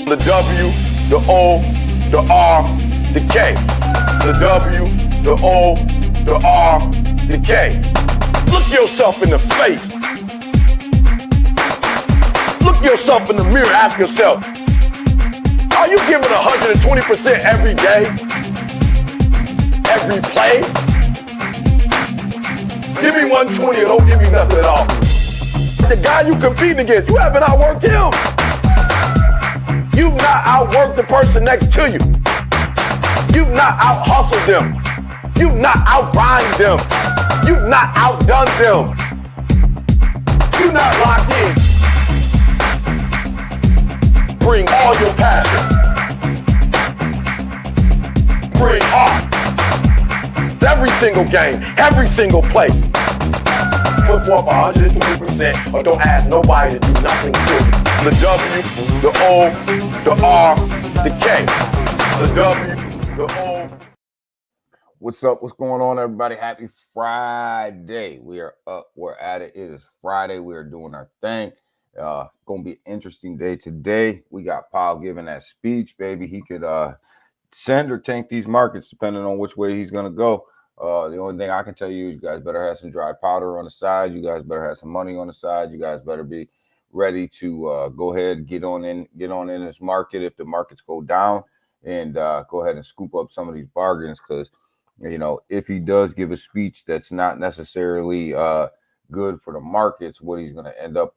The W, the O, the R, the K. The W, the O, the R, the K. Look yourself in the face. Look yourself in the mirror. Ask yourself, are you giving 120% every day? Every play? Give me 120 or don't give me nothing at all. The guy you competing against, you haven't outworked him. You've not outworked the person next to you. You've not out-hustled them. You've not out-grind them. You've not outdone them. You're not locked in. Bring all your passion. Bring heart. Every single game, every single play. Put forth 120% or don't ask nobody to do nothing to you. The W, the O, the R, the K. The W, the O. What's up? What's going on, everybody? Happy Friday. We are up. We're at it. It is Friday. We are doing our thing. Gonna be an interesting day today. We got Powell giving that speech, baby. He could send or tank these markets depending on which way he's gonna go. The only thing I can tell you is you guys better have some dry powder on the side. You guys better have some money on the side. You guys better be ready to go ahead and get on in this market if the markets go down, and go ahead and scoop up some of these bargains, because if he does give a speech that's not necessarily good for the markets, what's going to end up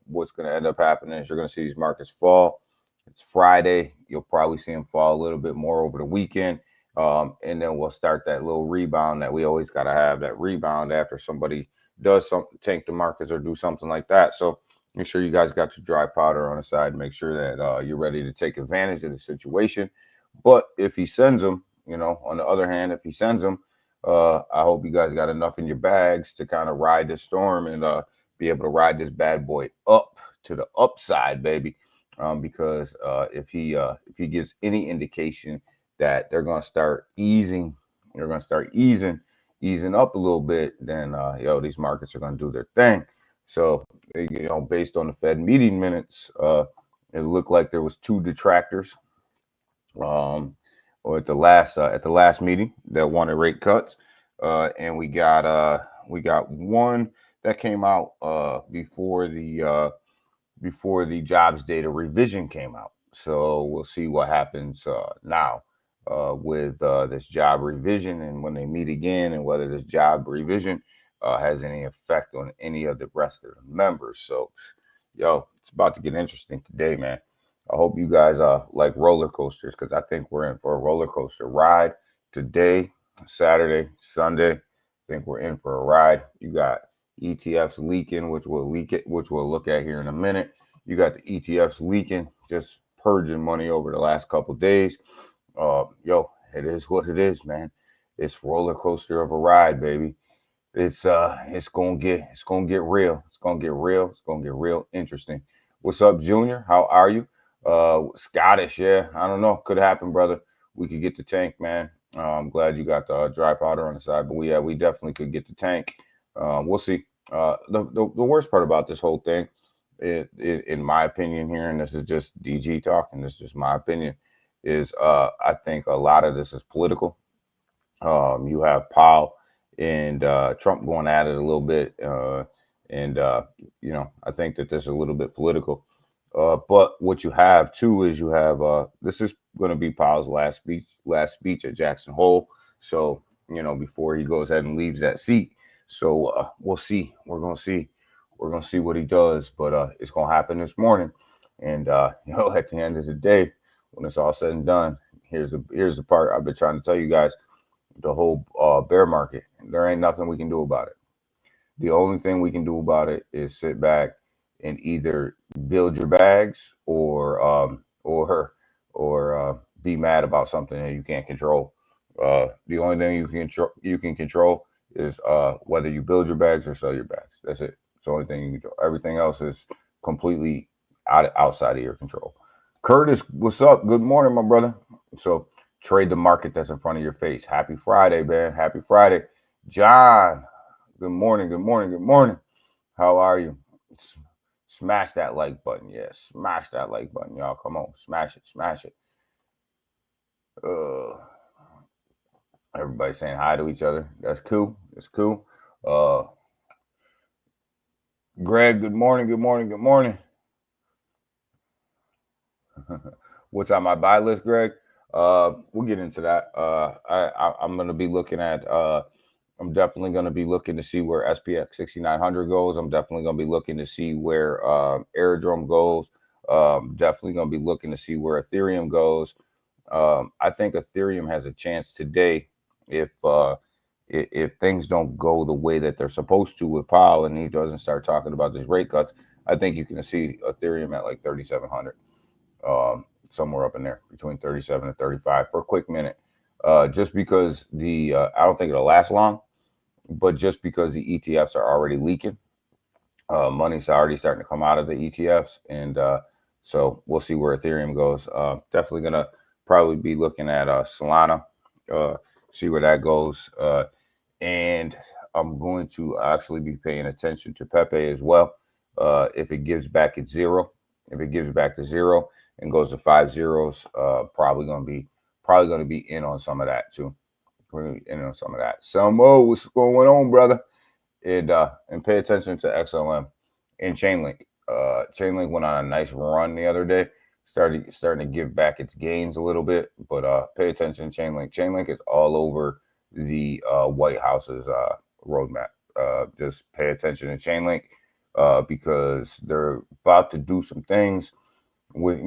happening is you're going to see these markets fall. It's Friday. You'll probably see them fall a little bit more over the weekend. And then we'll start that little rebound that we always got to have, that rebound after somebody does something, tank the markets or do something like that. So make sure you guys got your dry powder on the side. Make sure that you're ready to take advantage of the situation. But if he sends them, on the other hand, if he sends them, I hope you guys got enough in your bags to kind of ride this storm and be able to ride this bad boy up to the upside, baby. Because if he gives any indication that they're going to start easing up a little bit, then these markets are going to do their thing. So based on the Fed meeting minutes, it looked like there was two detractors or at the last meeting that wanted rate cuts, and we got one that came out before the jobs data revision came out. So we'll see what happens now with this job revision, and when they meet again, and whether this job revision has any effect on any of the rest of the members. So, it's about to get interesting today, man. I hope you guys like roller coasters, because I think we're in for a roller coaster ride today, Saturday, Sunday. I think we're in for a ride. You got ETFs leaking, which we'll look at here in a minute. You got the ETFs leaking, just purging money over the last couple of days. It is what it is, man. It's roller coaster of a ride, baby. It's gonna get real. It's gonna get real. It's gonna get real interesting. What's up, Junior? How are you? Scottish, yeah. I don't know. Could happen, brother. We could get the tank, man. I'm glad you got the dry powder on the side, but we definitely could get the tank. We'll see. The worst part about this whole thing, in my opinion here, and this is just DG talking, this is just my opinion, is I think a lot of this is political. You have Powell and Trump going at it a little bit, and I think that this is a little bit political. But what you have too is this is going to be Powell's last speech at Jackson Hole. So before he goes ahead and leaves that seat. So we'll see. We're gonna see what he does. But it's gonna happen this morning. And at the end of the day, when it's all said and done, here's the part I've been trying to tell you guys. The whole bear market, there ain't nothing we can do about it. The only thing we can do about it is sit back and either build your bags or be mad about something that you can't control. The only thing you can control is whether you build your bags or sell your bags. That's it. It's the only thing you can control. Everything else is completely outside of your control. Curtis, what's up? Good morning, my brother. So trade the market that's in front of your face. Happy Friday, man. Happy Friday. John, Good morning. Good morning. Good morning. How are you? Smash that like button. Yeah, smash that like button, y'all. Come on, smash it. Smash it. Everybody saying hi to each other. That's cool. That's cool. Greg, good morning. Good morning. Good morning. What's on my buy list, Greg? We'll get into that. I'm going to be looking at. I'm definitely going to be looking to see where SPX 6900 goes. I'm definitely going to be looking to see where Aerodrome goes. Definitely going to be looking to see where Ethereum goes. I think Ethereum has a chance today if things don't go the way that they're supposed to with Powell and he doesn't start talking about these rate cuts. I think you can see Ethereum at like 3,700. Somewhere up in there between 37 and 35 for a quick minute, just because I don't think it'll last long, but just because the ETFs are already leaking, money's already starting to come out of the ETFs, and so we'll see where Ethereum goes. Definitely gonna probably be looking at Solana, see where that goes, and I'm going to actually be paying attention to Pepe as well. If it gives back its zero, if it gives back to zero and goes to 5 zeros, probably gonna be in on some of that too. In on some of that. Selmo, what's going on, brother? And pay attention to XLM and Chainlink. Chainlink went on a nice run the other day, starting to give back its gains a little bit, but pay attention to Chainlink. Chainlink is all over the White House's roadmap. Just pay attention to Chainlink because they're about to do some things. With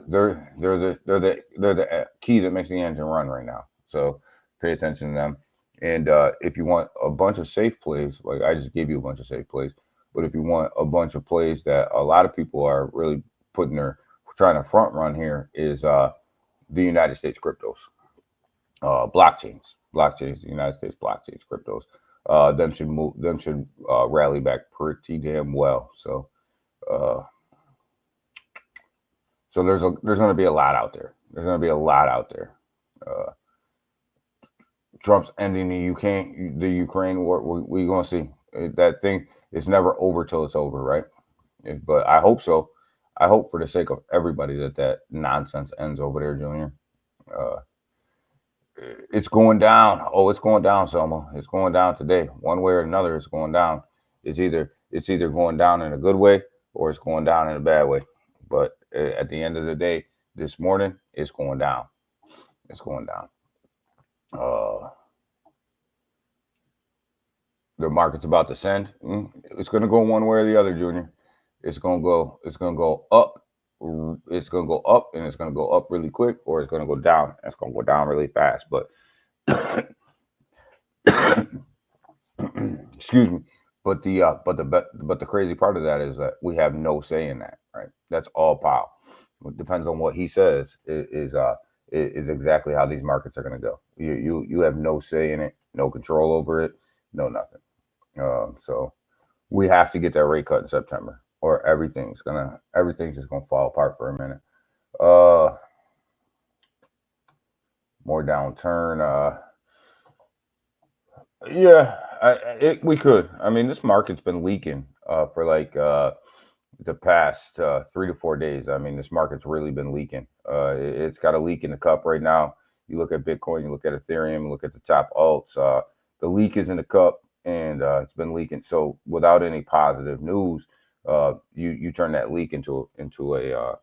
they're the key that makes the engine run right now. So pay attention to them. And if you want a bunch of safe plays, like I just gave you a bunch of safe plays, but if you want a bunch of plays that a lot of people are really trying to front run here, is the United States cryptos, blockchains, the United States blockchains, cryptos. Them should rally back pretty damn well. So. So there's going to be a lot out there. Trump's ending the Ukraine war. We're going to see. That thing is never over till it's over, right? But I hope so. I hope for the sake of everybody that nonsense ends over there, Junior. It's going down. Oh, it's going down, Selma. It's going down today. One way or another, it's going down. It's either going down in a good way or it's going down in a bad way. But at the end of the day, this morning, it's going down. It's going down. The market's about to send. It's going to go one way or the other, Junior. It's going to go up. It's going to go up, and it's going to go up really quick, or it's going to go down. It's going to go down really fast. But excuse me. But the crazy part of that is that we have no say in that, right? That's all Powell. It depends on what he says is exactly how these markets are going to go. You have no say in it, no control over it, no nothing. So we have to get that rate cut in September, or everything's just gonna fall apart for a minute. More downturn. Yeah, we could. I mean, this market's been leaking for like the past 3 to 4 days. I mean, this market's really been leaking. It's got a leak in the cup right now. You look at Bitcoin, you look at Ethereum, you look at the top alts. The leak is in the cup, and it's been leaking. So without any positive news, you turn that leak into a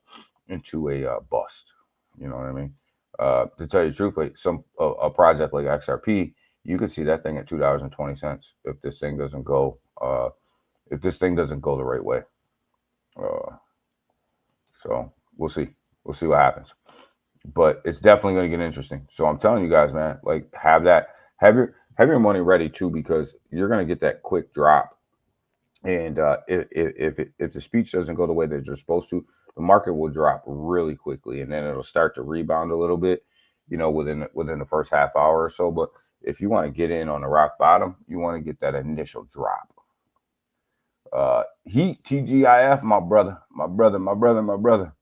bust. You know what I mean? To tell you the truth, like a project like XRP, you could see that thing at $2.20 if this thing doesn't go the right way. So we'll see what happens, but it's definitely going to get interesting. So I'm telling you guys, man, like have your money ready too, because you're going to get that quick drop. And if the speech doesn't go the way that you're supposed to, the market will drop really quickly, and then it'll start to rebound a little bit, within the first half hour or so. But if you want to get in on the rock bottom, you want to get that initial drop. Heat TGIF, my brother.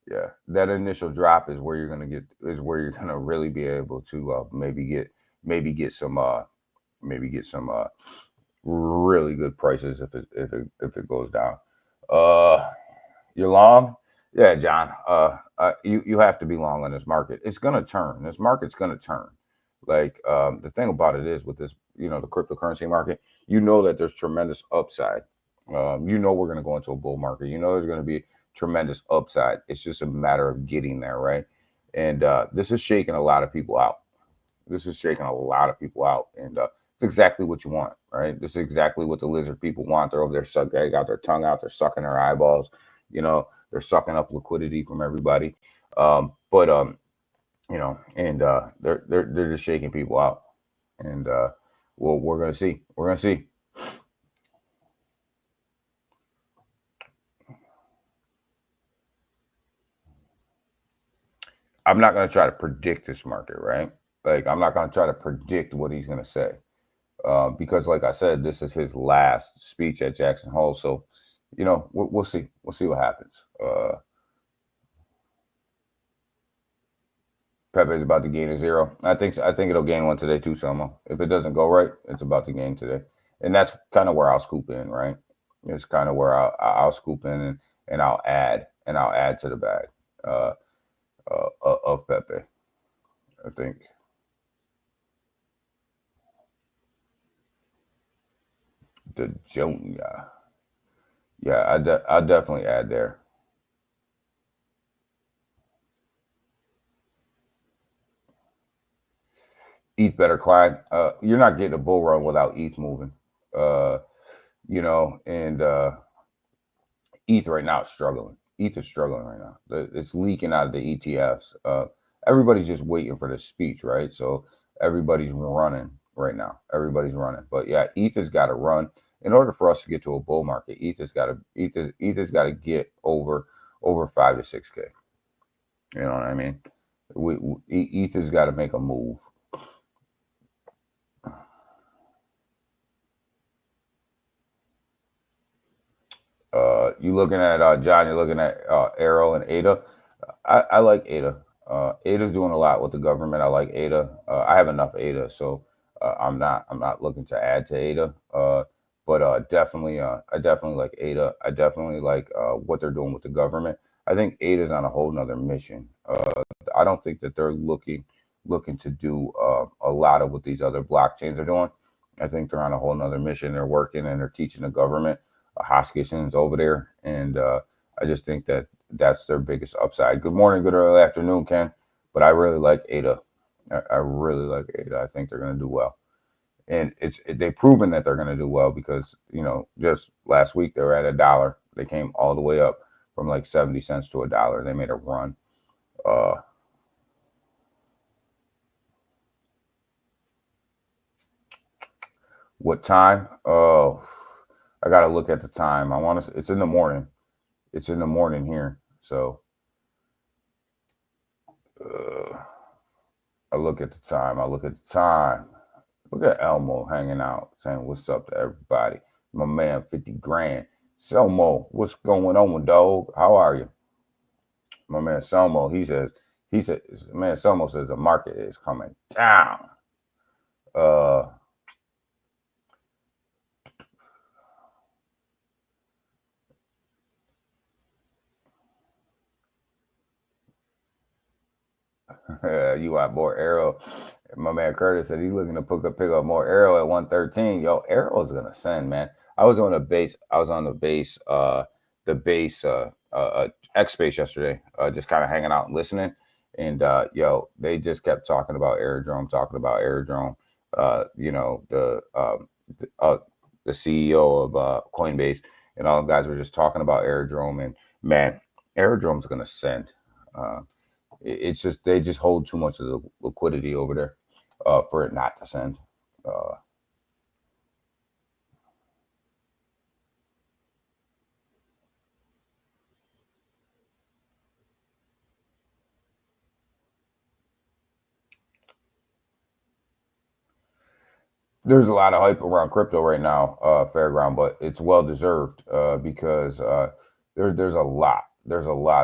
Yeah, that initial drop is where you're gonna really be able to maybe get some really good prices if it goes down. You're long, yeah, John. You have to be long on this market. It's gonna turn. This market's gonna turn. Like the thing about it is with this, the cryptocurrency market, that there's tremendous upside. We're gonna go into a bull market. There's gonna be tremendous upside. It's just a matter of getting there, right? And this is shaking a lot of people out. This is shaking a lot of people out, and it's exactly what you want, right? This is exactly what the lizard people want. They're over there, they got their tongue out, they're sucking their eyeballs, they're sucking up liquidity from everybody, but and they're just shaking people out, and well, we're gonna see, I'm not gonna try to predict this market, right? Like I'm not gonna try to predict what he's gonna say. Because, like I said, this is his last speech at Jackson Hole. So, we'll see. We'll see what happens. Pepe's about to gain a 0. I think it'll gain one today too, Selma. If it doesn't go right, it's about to gain today, and that's kind of where I'll scoop in, right? It's kind of where I'll scoop in and I'll add to the bag of Pepe. I think. The Junior. Yeah, I'll definitely add there. ETH better climb. You're not getting a bull run without ETH moving. Uh, and ETH right now is struggling. ETH is struggling right now. It's leaking out of the ETFs. Everybody's just waiting for the speech, right? So everybody's running right now. Everybody's running. But yeah, ETH has got to run in order for us to get to a bull market. ETH has got to get over 5 to 6K. You know what I mean? ETH has got to make a move. You looking at John? You're looking at Arrow and ADA. I like ADA. ADA's doing a lot with the government. I like ADA. I have enough ADA, so I'm not looking to add to ADA. But definitely, I definitely like ADA. I definitely like what they're doing with the government. I think ADA's on a whole nother mission. I don't think that they're looking to do a lot of what these other blockchains are doing. I think they're on a whole nother mission. They're working and they're teaching the government. Hoskison's over there, and I just think that that's their biggest upside. Good morning, good early afternoon, Ken. But I really like ADA. I really like ADA. I think they're going to do well, and they've proven that they're going to do well because just last week they were at $1. They came all the way up from like 70 cents to $1. They made a run. What time? Oh, I got to look at the time. I want to. It's in the morning. It's in the morning here. So I look at the time. Look at Elmo hanging out, saying what's up to everybody. My man, 50 grand. Selmo, what's going on, dog? How are you? My man Selmo, he says, man, Selmo says the market is coming down. You want more Arrow? My man Curtis said he's looking to pick up more Arrow at 113. Yo, Arrow is gonna send, man. I was on the base X Space yesterday, just kind of hanging out and listening. And they just kept talking about Airdrome. The CEO of Coinbase and all the guys were just talking about Airdrome, and man, Airdrome's gonna send. It's just they just hold too much of the liquidity over there for it not to send. There's a lot of hype around crypto right now, Fairground, but it's well deserved because there's a lot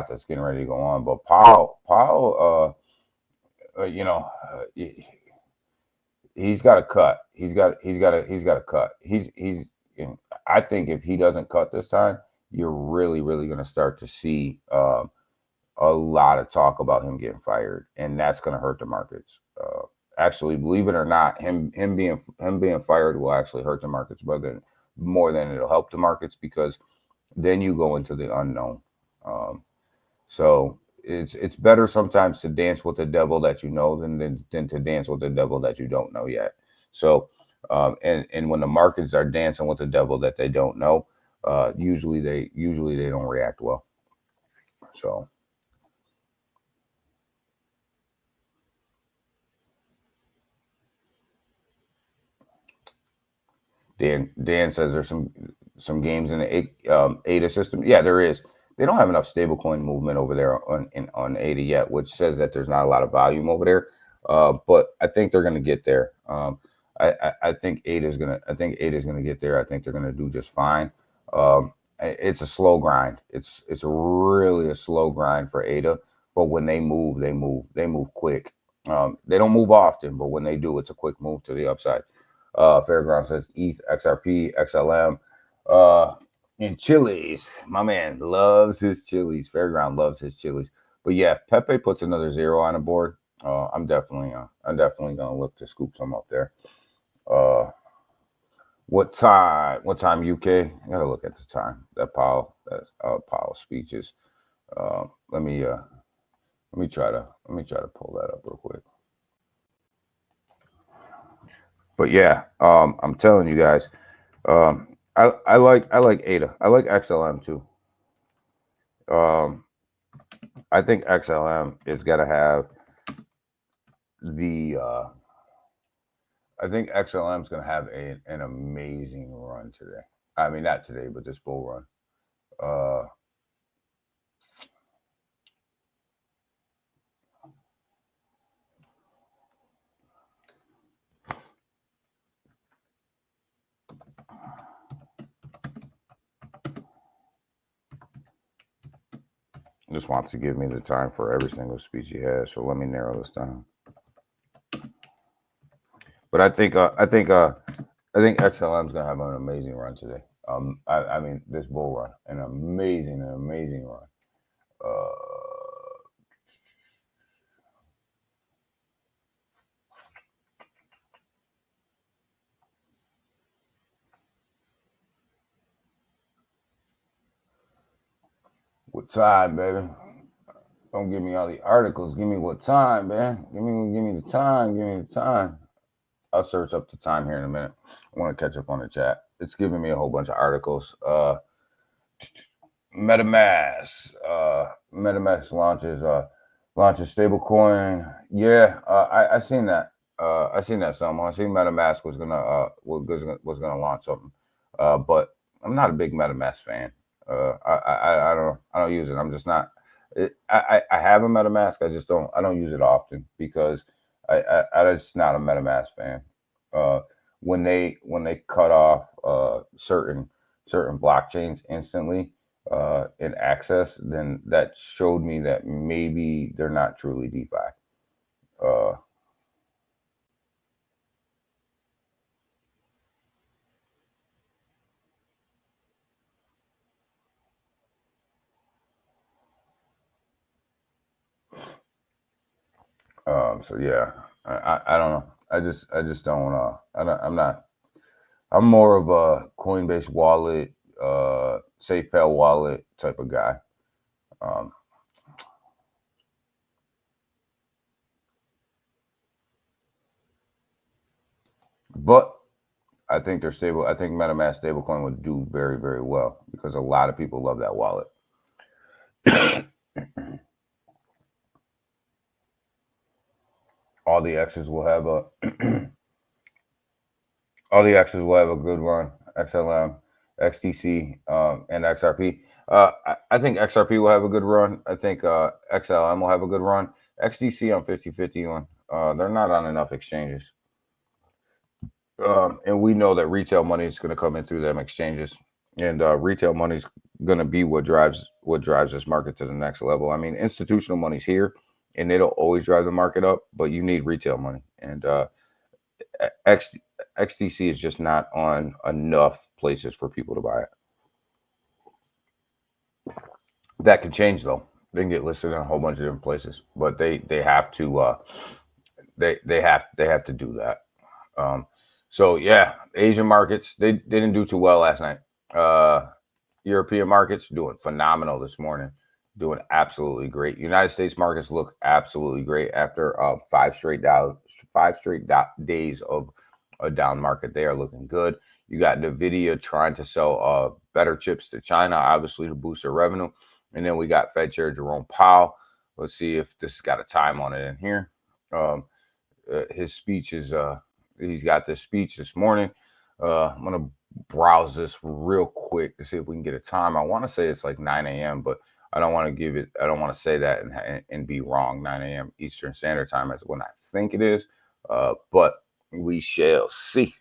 that's getting ready to go on. But Powell, he's got to cut. He's got to cut. I think if he doesn't cut this time, you're really going to start to see a lot of talk about him getting fired, and that's going to hurt the markets. Actually, believe it or not, him being fired will actually hurt the markets more than it'll help the markets, because then you go into the unknown. So it's better sometimes to dance with the devil that you know than to dance with the devil that you don't know yet. So and when the markets are dancing with the devil that they don't know, usually they don't react well. So Dan says there's some games in the ADA system. Yeah, there is. They don't have enough stablecoin movement over there on ADA yet, which says that there's not a lot of volume over there. But I think they're going to get there. I think ADA is going to get there. I think they're going to do just fine. It's a slow grind. It's really a slow grind for ADA. But when they move quick. They don't move often, but when they do, it's a quick move to the upside. Fairground says ETH, XRP, XLM, in Chili's. My man loves his Chili's. Fairground loves his Chili's. But yeah, if Pepe puts another zero on the board, I'm definitely gonna look to scoop some up there. What time UK? I gotta look at the time. That Powell speeches. Let me try to pull that up real quick. But yeah, I'm telling you guys, I like ADA. I like XLM too. I think XLM is gonna have I think XLM is gonna have an amazing run today. I mean, not today, but this bull run. Just wants to give me the time for every single speech he has, so let me narrow this down. But I think XLM is gonna have an amazing run today. I mean, this bull run, an amazing run. What time, baby? Don't give me all the articles. Give me what time, man. Give me the time. Give me the time. I'll search up the time here in a minute. I want to catch up on the chat. It's giving me a whole bunch of articles. MetaMask. MetaMask launches stablecoin. Yeah, I seen that. I seen that somewhere. I seen MetaMask was gonna launch something. But I'm not a big MetaMask fan. I don't use it. I'm just not. I have a MetaMask. I don't use it often because I'm just not a MetaMask fan. When they cut off certain blockchains instantly in access, then that showed me that maybe they're not truly DeFi. So yeah, I don't know. I just don't. I'm more of a Coinbase wallet, SafePal wallet type of guy. But I think they're stable. I think MetaMask stablecoin would do very, very well because a lot of people love that wallet. All the X's will have a good run. XLM, XTC, and XRP. I think XRP will have a good run. I think XLM will have a good run. XTC I'm 50-50 on. They're not on enough exchanges. And we know that retail money is going to come in through them exchanges, and retail money is going to be what drives this market to the next level. I mean, institutional money's here, and it'll always drive the market up, but you need retail money, and X, XDC is just not on enough places for people to buy it. That can change though. They can get listed in a whole bunch of different places, but they have to they have to do that. So yeah, Asian markets they didn't do too well last night. European markets doing phenomenal this morning, doing absolutely great. United States markets look absolutely great after 5 straight days of a down market. They are looking good. You got Nvidia trying to sell better chips to China, obviously to boost their revenue. And then we got Fed Chair Jerome Powell. Let's see if this has got a time on it in here. His speech is he's got this speech this morning. I'm gonna browse this real quick to see if we can get a time. I want to say it's like 9 a.m., but I don't want to give it. I don't want to say that and be wrong. 9 a.m. Eastern Standard Time is when I think it is, but we shall see.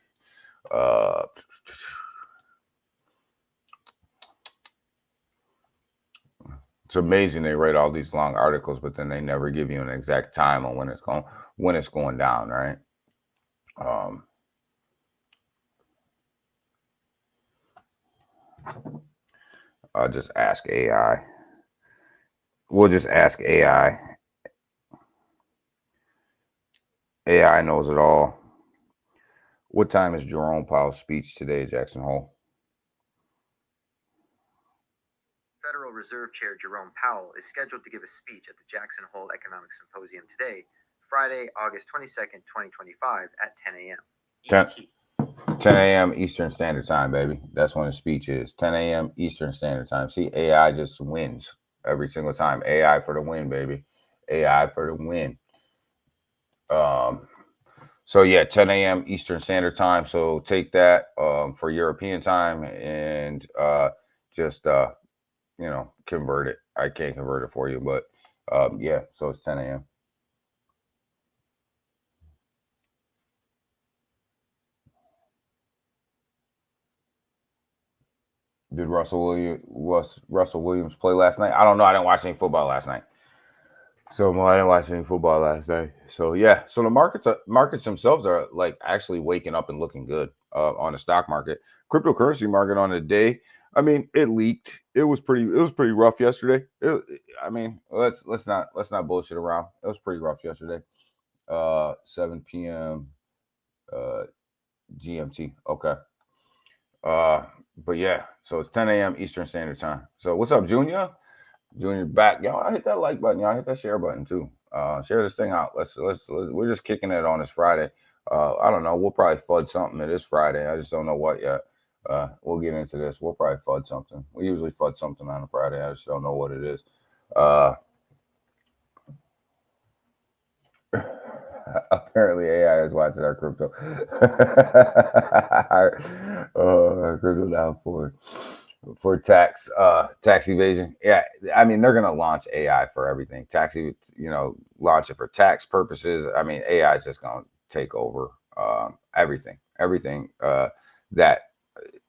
It's amazing they write all these long articles, but then they never give you an exact time on when it's going down, right? I'll just ask AI. We'll just ask AI. AI knows it all. What time is Jerome Powell's speech today, Jackson Hole? Federal Reserve Chair Jerome Powell is scheduled to give a speech at the Jackson Hole Economic Symposium today, Friday, August 22nd, 2025 at 10 a.m. ET. 10 a.m. Eastern Standard Time, baby. That's when the speech is. 10 a.m. Eastern Standard Time. See, AI just wins every single time. AI for the win, baby. AI for the win. So yeah, 10 a.m. Eastern Standard Time. So take that for European time and just convert it. I can't convert it for you, but yeah. So it's 10 a.m. Did Russell Williams play last night? I don't know. I didn't watch any football last night. So I didn't watch any football last night. So yeah. So the markets themselves are like actually waking up and looking good on the stock market. Cryptocurrency market on the day. I mean, it leaked. It was pretty rough yesterday. Let's not bullshit around. It was pretty rough yesterday. 7 p.m. GMT. Okay. But yeah, so it's 10 a.m. Eastern Standard Time. So what's up, Junior? Junior back. Y'all hit that like button. Y'all hit that share button too. Share this thing out. Let's we're just kicking it on this Friday. I don't know. We'll probably fudge something. It is Friday. I just don't know what yet. We'll get into this. We'll probably fudge something. We usually fudge something on a Friday. I just don't know what it is. Apparently AI is watching our crypto. Our crypto down for tax evasion. Yeah, I mean they're gonna launch AI for everything. Launch it for tax purposes. I mean AI is just gonna take over everything that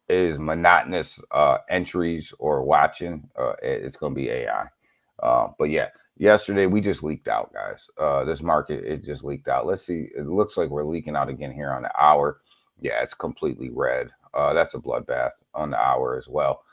is monotonous entries or watching. It's gonna be AI. But yeah. Yesterday, we just leaked out, guys. This market, it just leaked out. Let's see. It looks like we're leaking out again here on the hour. Yeah, it's completely red. That's a bloodbath on the hour as well.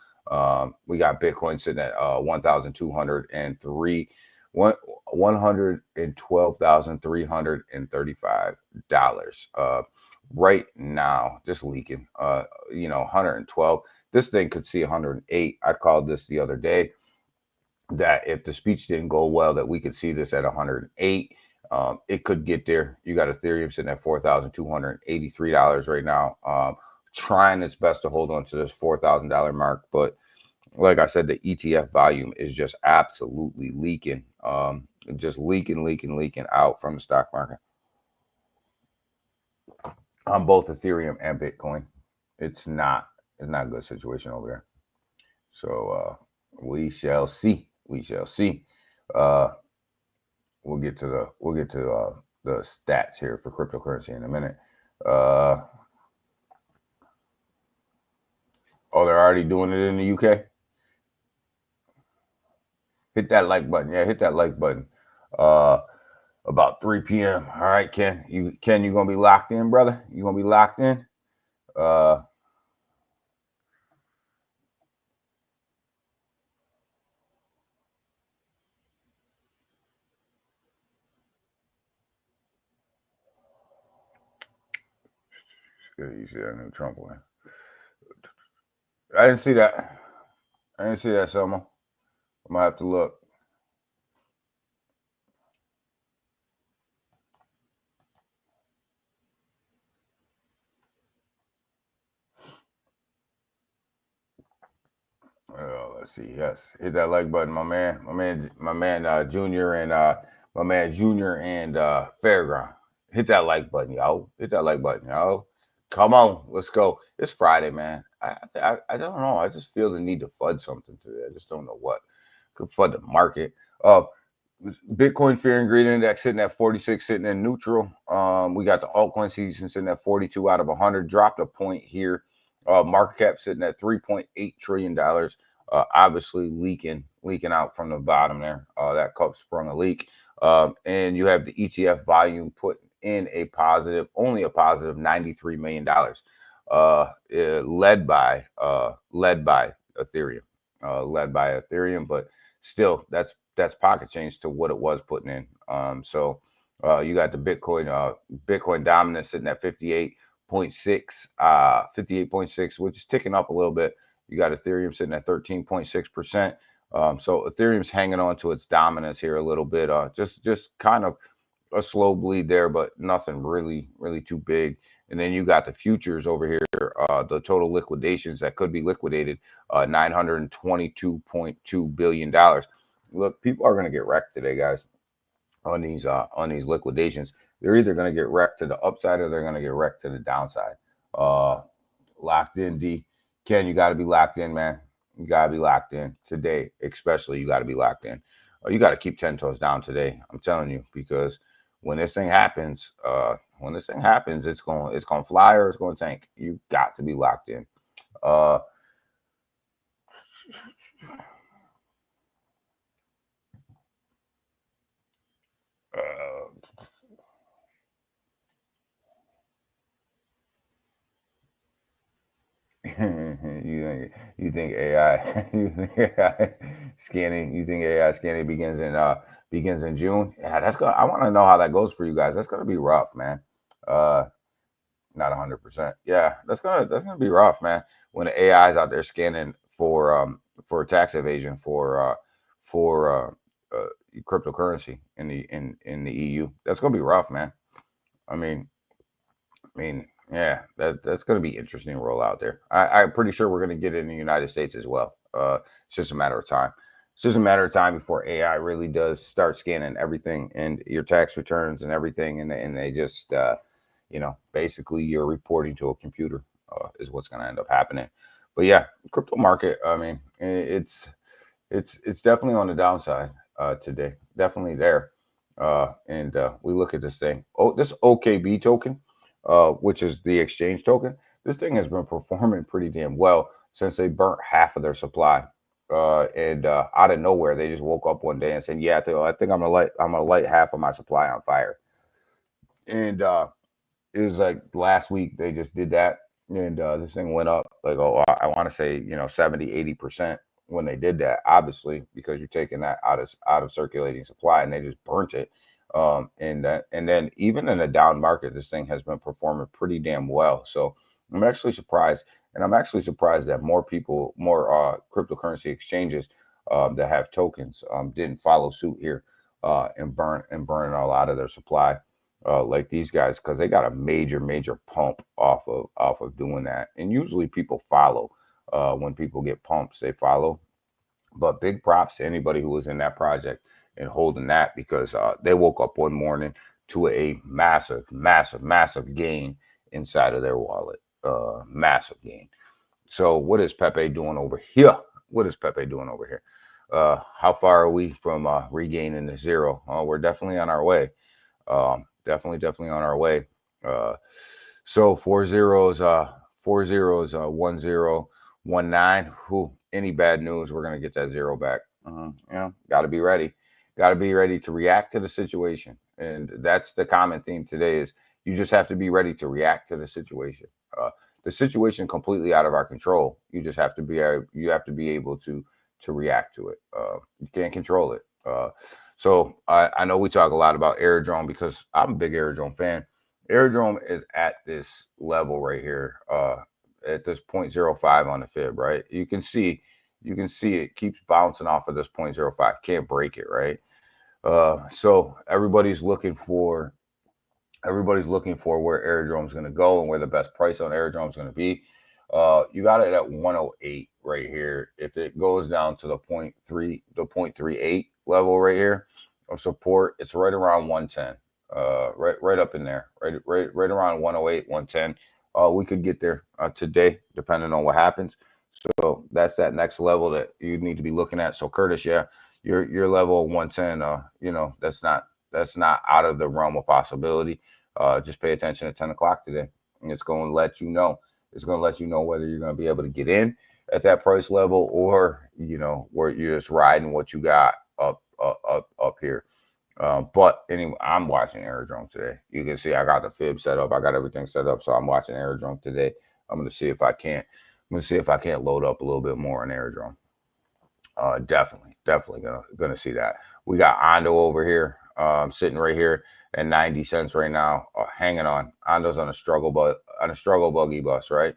We got Bitcoin sitting at $1,235 right now. Just leaking. 112. This thing could see 108. I called this the other day, that if the speech didn't go well, that we could see this at 108. It could get there. You got Ethereum sitting at $4,283 right now. Trying its best to hold on to this $4,000 mark, but like I said, the ETF volume is just absolutely leaking. Just leaking out from the stock market on both Ethereum and Bitcoin. It's not a good situation over there. So we shall see. We'll get to the stats here for cryptocurrency in a minute. Oh, they're already doing it in the UK. Hit that like button. Yeah, hit that like button. About 3 p.m. All right, Ken, you gonna be locked in, brother? You gonna be locked in? You see that new Trump one? I didn't see that. Selma. I'm gonna have to look. Let's see. Yes, hit that like button, my man. Junior and Fairground. Hit that like button, yo. Hit that like button, yo. Come on, let's go. It's Friday, man. I don't know. I just feel the need to FUD something today. I just don't know what. Could FUD the market. Bitcoin Fear and Greed Index sitting at 46, sitting in neutral. We got the altcoin season sitting at 42 out of 100. Dropped a point here. Market cap sitting at $3.8 trillion. Obviously leaking out from the bottom there. That cup sprung a leak. And you have the ETF volume put in only a positive $93 million. Led by Ethereum. But still, that's pocket change to what it was putting in. So you got the Bitcoin dominance sitting at 58.6, which is ticking up a little bit. You got Ethereum sitting at 13.6%. So Ethereum's hanging on to its dominance here a little bit. Just kind of a slow bleed there, but nothing really too big. And then you got the futures over here, the total liquidations that could be liquidated, $922.2 billion. Look, people are going to get wrecked today, guys, on these liquidations. They're either going to get wrecked to the upside or they're going to get wrecked to the downside. Locked in, D. Ken, you got to be locked in, man. You got to be locked in today, especially. You got to be locked in. You got to keep 10 toes down today. I'm telling you, because when this thing happens, it's going to fly or it's going to tank. You've got to be locked in. you think AI scanning begins in June? Yeah, I want to know how that goes for you guys. That's gonna be rough, man. Not 100%. Yeah, that's gonna be rough, man. When the AI is out there scanning for tax evasion for cryptocurrency in the EU, that's gonna be rough, man. I mean, yeah, that's going to be interesting to roll out there. I'm pretty sure we're going to get it in the United States as well. It's just a matter of time. It's just a matter of time before AI really does start scanning everything and your tax returns and everything, and they just, basically you're reporting to a computer is what's going to end up happening. But yeah, crypto market. I mean, it's definitely on the downside today. Definitely there. And we look at this thing. This OKB token. Which is the exchange token. This thing has been performing pretty damn well since they burnt half of their supply. And out of nowhere, they just woke up one day and said, "Yeah, I think I'm gonna light half of my supply on fire." And it was like last week they just did that, and this thing went up like, I want to say 70-80% when they did that. Obviously, because you're taking that out of circulating supply, and they just burnt it. And then even in a down market, this thing has been performing pretty damn well. So I'm actually surprised, and I'm actually surprised that more cryptocurrency exchanges that have tokens didn't follow suit here and burn all out of their supply like these guys, because they got a major pump off of doing that. And usually people follow when people get pumps, they follow. But big props to anybody who was in that project and holding that, because they woke up one morning to a massive gain inside of their wallet. Massive gain. So what is Pepe doing over here? How far are we from regaining the zero? We're definitely on our way. Definitely on our way. So 1019. Any bad news, we're gonna get that zero back. Got to be ready. Got to be ready to react to the situation. And that's the common theme today is you just have to be ready to react to the situation. The situation completely out of our control. You just have to be able to react to it. You can't control it. So I know we talk a lot about Aerodrome because I'm a big Aerodrome fan. Aerodrome is at this level right here, at this 0.05 on the fib, right? You can see it keeps bouncing off of this 0.05. Can't break it, right? So everybody's looking for where Aerodrome's going to go and where the best price on Aerodrome's going to be. You got it at 108 right here. If it goes down to the 0.38 level right here of support, it's right around 110. Right up in there, right around 108, 110. We could get there today, depending on what happens. So that's that next level that you need to be looking at. So Curtis, yeah, your level of 110, that's not out of the realm of possibility. Just pay attention at 10 o'clock today, and it's going to let you know. It's going to let you know whether you're going to be able to get in at that price level, or where you're just riding what you got up here. But anyway, I'm watching Aerodrome today. You can see I got the fib set up. I got everything set up, so I'm watching Aerodrome today. I'm going to see if I can't. I'm going to see if I can't load up a little bit more on Aerodrome. Definitely gonna see that. We got Ondo over here, sitting right here at 90 cents right now, hanging on. Ondo's on a struggle buggy bus, right?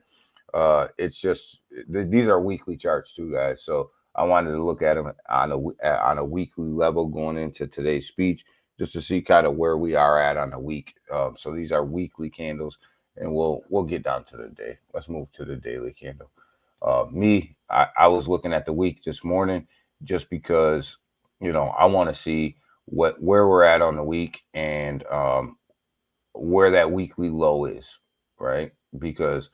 It's just these are weekly charts too, guys. So I wanted to look at them on a weekly level going into today's speech, just to see kind of where we are at on the week. So these are weekly candles, and we'll get down to the day. Let's move to the daily candle. I was looking at the week this morning just because, I want to see where we're at on the week, and where that weekly low is, right? Because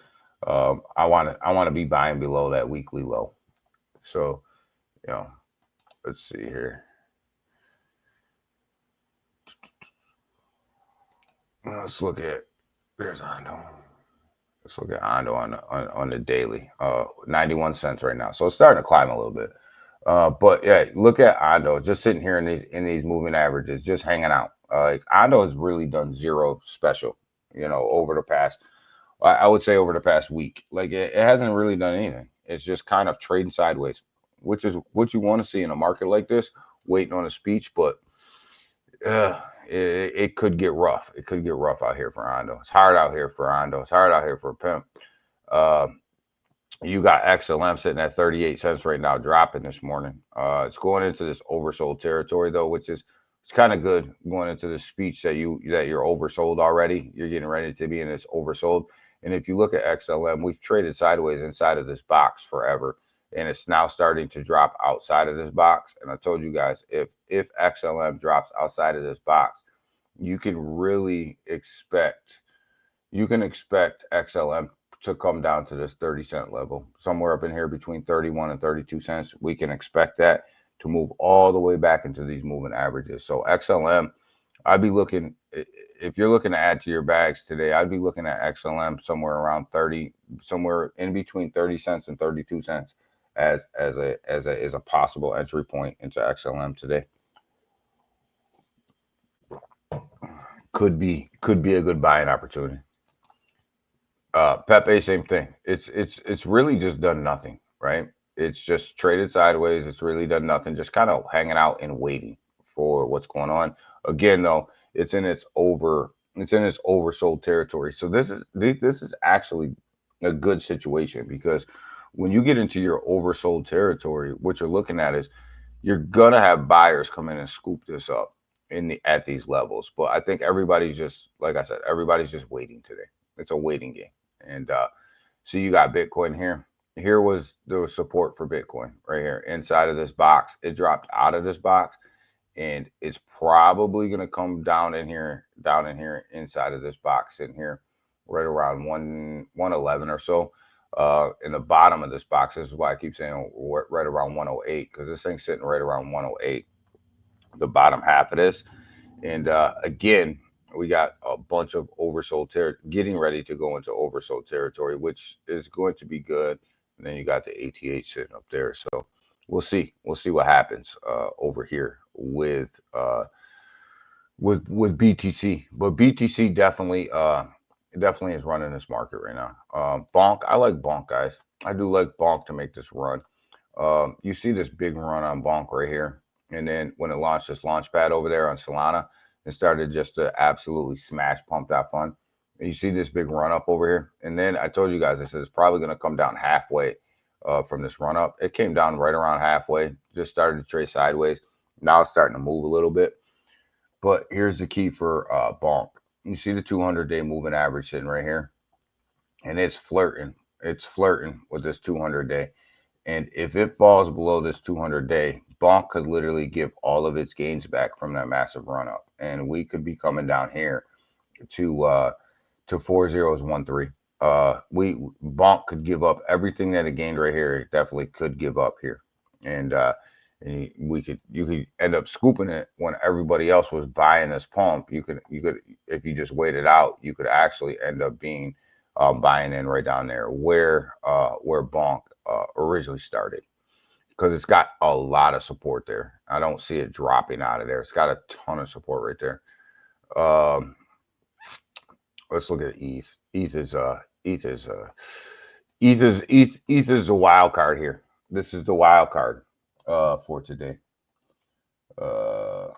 I want to be buying below that weekly low. So, let's see here. Let's look at there's Ondo. Let's look at Ondo on the daily. 91 cents right now. So it's starting to climb a little bit. But yeah, look at Ondo just sitting here in these moving averages, just hanging out. Ondo has really done zero special, over the past, I would say over the past week. Like it hasn't really done anything. It's just kind of trading sideways, which is what you want to see in a market like this, waiting on a speech. But it could get rough. It could get rough out here for Ondo. It's hard out here for Ondo. It's hard out here for Pimp. You got XLM sitting at 38 cents right now, dropping this morning. It's going into this oversold territory though, which is it's kind of good going into the speech that you're oversold already. You're getting ready to be in this oversold. And if you look at XLM, we've traded sideways inside of this box forever, and it's now starting to drop outside of this box. And I told you guys, if XLM drops outside of this box, you can expect XLM to come down to this 30-cent level, somewhere up in here between 31 and 32 cents. We can expect that to move all the way back into these moving averages. So XLM, I'd be looking, if you're looking to add to your bags today, I'd be looking at XLM somewhere around 30, somewhere in between 30 cents and 32 cents as a possible entry point into XLM today. Could be a good buying opportunity. Pepe, same thing. It's really just done nothing, right? It's just traded sideways. It's really done nothing, just kind of hanging out and waiting for what's going on. Again, though, it's in its oversold territory. So this is actually a good situation, because when you get into your oversold territory, what you're looking at is you're gonna have buyers come in and scoop this up at these levels. But I think everybody's just, like I said, everybody's just waiting today. It's a waiting game. And so you got Bitcoin here. Here was the support for Bitcoin right here inside of this box. It dropped out of this box, and it's probably going to come down in here inside of this box in here, right around 111 or so. In the bottom of this box, this is why I keep saying right around 108, because this thing's sitting right around 108, the bottom half of this. And again, we got a bunch of oversold territory, getting ready to go into oversold territory, which is going to be good. And then you got the ATH sitting up there. So we'll see what happens over here with with BTC, but BTC definitely definitely is running this market right now. Bonk, I like Bonk, guys. I do like Bonk to make this run. You see this big run on Bonk right here, and then when it launched this launch pad over there on Solana, it started just to absolutely smash pump that fund. And you see this big run up over here, and then I told you guys I said it's probably going to come down halfway from this run up. It came down right around halfway, just started to trade sideways. Now it's starting to move a little bit. But here's the key for Bonk. You see the 200-day moving average sitting right here, and it's flirting. It's flirting with this 200-day. And if it falls below this 200-day, Bonk could literally give all of its gains back from that massive run up, and we could be coming down here to 4013. Bonk could give up everything that it gained right here. It definitely could give up here, and you could end up scooping it when everybody else was buying this pump. You could if you just wait it out, you could actually end up being buying in right down there where Bonk originally started, because it's got a lot of support there. I don't see it dropping out of there. It's got a ton of support right there. Let's look at ETH. ETH is the wild card here. This is the wild card for today. The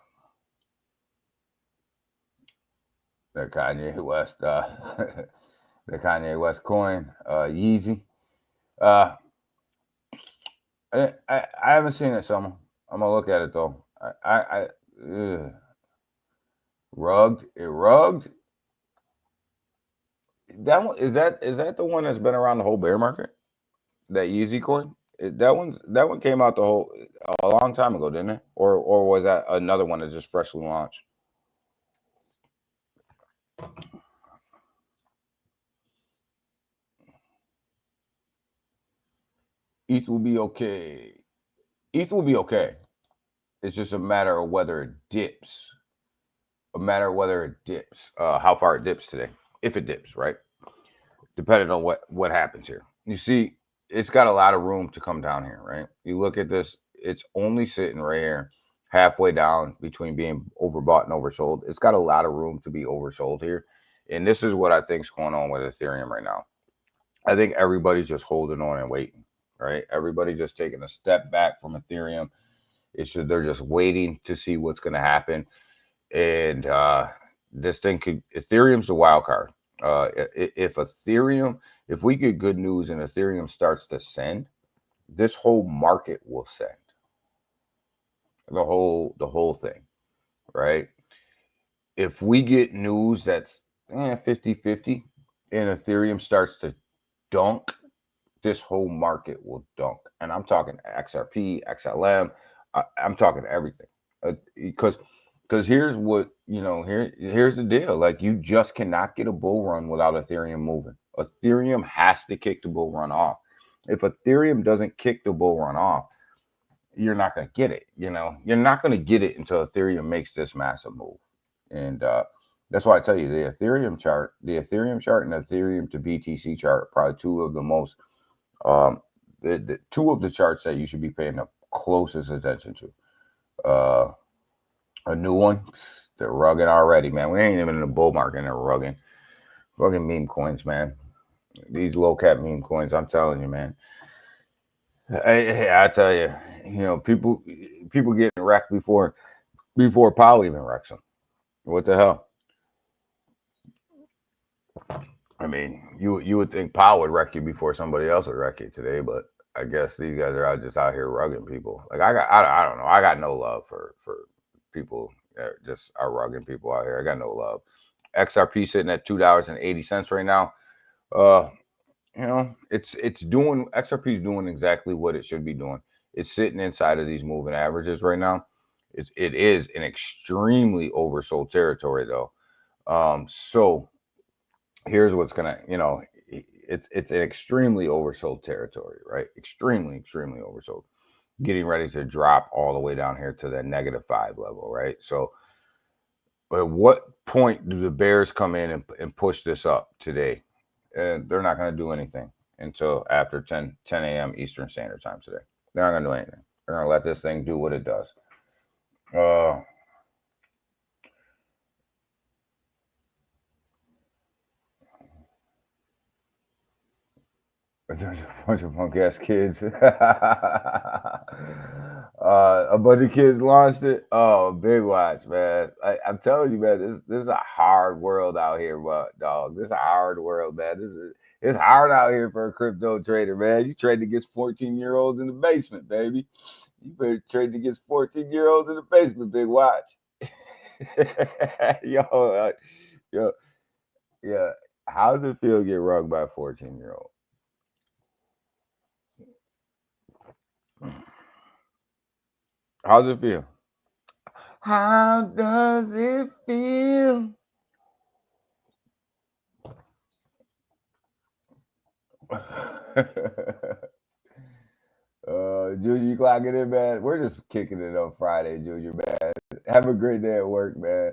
Kanye West the Kanye West coin, Yeezy. I haven't seen it, Summer. I'm gonna look at it though. Rugged. It rugged. That one is that the one that's been around the whole bear market? That Yeezy coin? That one came out a long time ago, didn't it? Or was that another one that just freshly launched? ETH will be okay. ETH will be okay. It's just a matter of whether it dips. How far it dips today. If it dips, right? Depending on what happens here. You see, it's got a lot of room to come down here, right? You look at this, it's only sitting right here, halfway down between being overbought and oversold. It's got a lot of room to be oversold here. And this is what I think is going on with Ethereum right now. I think everybody's just holding on and waiting, right? Everybody's just taking a step back from Ethereum. They're just waiting to see what's going to happen. And Ethereum's the wild card. If we get good news and Ethereum starts to send, this whole market will send. The whole thing, right? If we get news that's 50-50 and Ethereum starts to dunk, this whole market will dunk. And I'm talking XRP, XLM, I'm talking everything. Because here's what, here's the deal. Like, you just cannot get a bull run without Ethereum moving. Ethereum has to kick the bull run off. If Ethereum doesn't kick the bull run off, you're not going to get it. You're not going to get it until Ethereum makes this massive move. And that's why I tell you, the Ethereum chart and the Ethereum to BTC chart are probably two of the most, the two of the charts that you should be paying the closest attention to. A new one, they're rugging already, man. We ain't even in the bull market and they're rugging. Rugging meme coins, man. These low cap meme coins, I'm telling you, man. I tell you, people getting wrecked before Powell even wrecks them. What the hell? I mean, you would think Powell would wreck you before somebody else would wreck you today, but I guess these guys are just out here rugging people. Like, I don't know. I got no love for people that just are rugging people out here. I got no love. XRP sitting at $2.80 right now. It's doing, XRP is doing exactly what it should be doing. It's sitting inside of these moving averages right now. It is an extremely oversold territory though. So here's what's gonna, it's an extremely oversold territory, right? Extremely oversold. Getting ready to drop all the way down here to the -5 level, right? So at what point do the bears come in and push this up today? They're not going to do anything until after 10 a.m. Eastern Standard Time today. They're not going to do anything. They're going to let this thing do what it does. A bunch of punk ass kids. A bunch of kids launched it. Oh, big watch, man. I'm telling you, man, this is a hard world out here, but dog. This is a hard world, man. It's hard out here for a crypto trader, man. You trade against 14-year-olds in the basement, baby. You better trade against 14-year-olds in the basement, big watch. yo, yo, yeah. How does it feel to get rugged by a 14-year-old? How does it feel? How does it feel? Junior, you clocking in, man? We're just kicking it on Friday, Junior, man. Have a great day at work, man.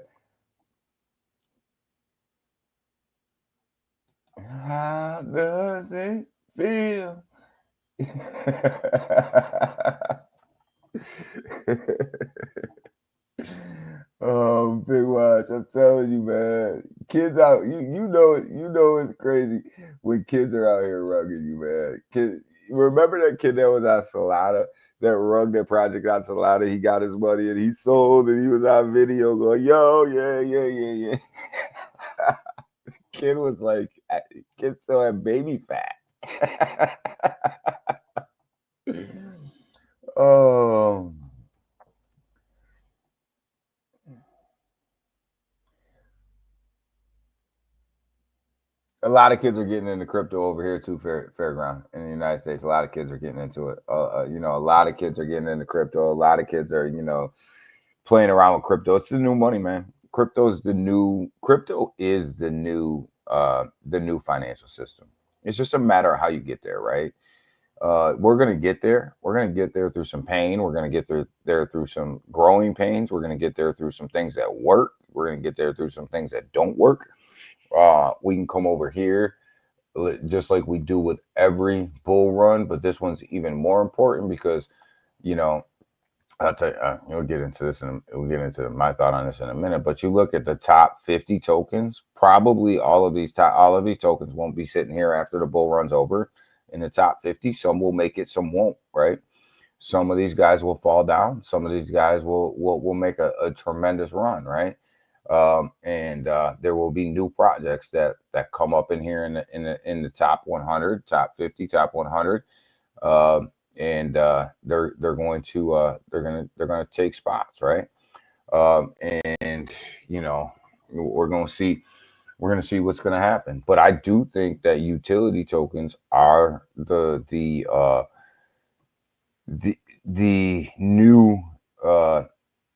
How does it feel? Oh, big watch! I'm telling you, man. Kids out, you know it. You know it's crazy when kids are out here rugging you, man. Remember that kid that was on Solana that rugged that project on Solana? He got his money and he sold, and he was on video going, "Yo, yeah." Kid was like, kid still had baby fat. Oh. A lot of kids are getting into crypto over here too, Fairground in the United States. A lot of kids are getting into it. A lot of kids are getting into crypto. A lot of kids are, playing around with crypto. It's the new money, man. Crypto is the new financial system. It's just a matter of how you get there, right? We're gonna get there. We're gonna get there through some pain. We're gonna get there through some growing pains. We're gonna get there through some things that work. We're gonna get there through some things that don't work. We can come over here just like we do with every bull run, but this one's even more important because, I'll tell you, we'll get into this and we'll get into my thought on this in a minute. But you look at the top 50 tokens, probably all of these tokens won't be sitting here after the bull run's over in the top 50. Some will make it, some won't, right? Some of these guys will fall down. Some of these guys will make a tremendous run, right? And there will be new projects that come up in here in the top 100, top 50, top 100, and they're going to take spots, right? And we're going to see what's going to happen. But I do think that utility tokens are the new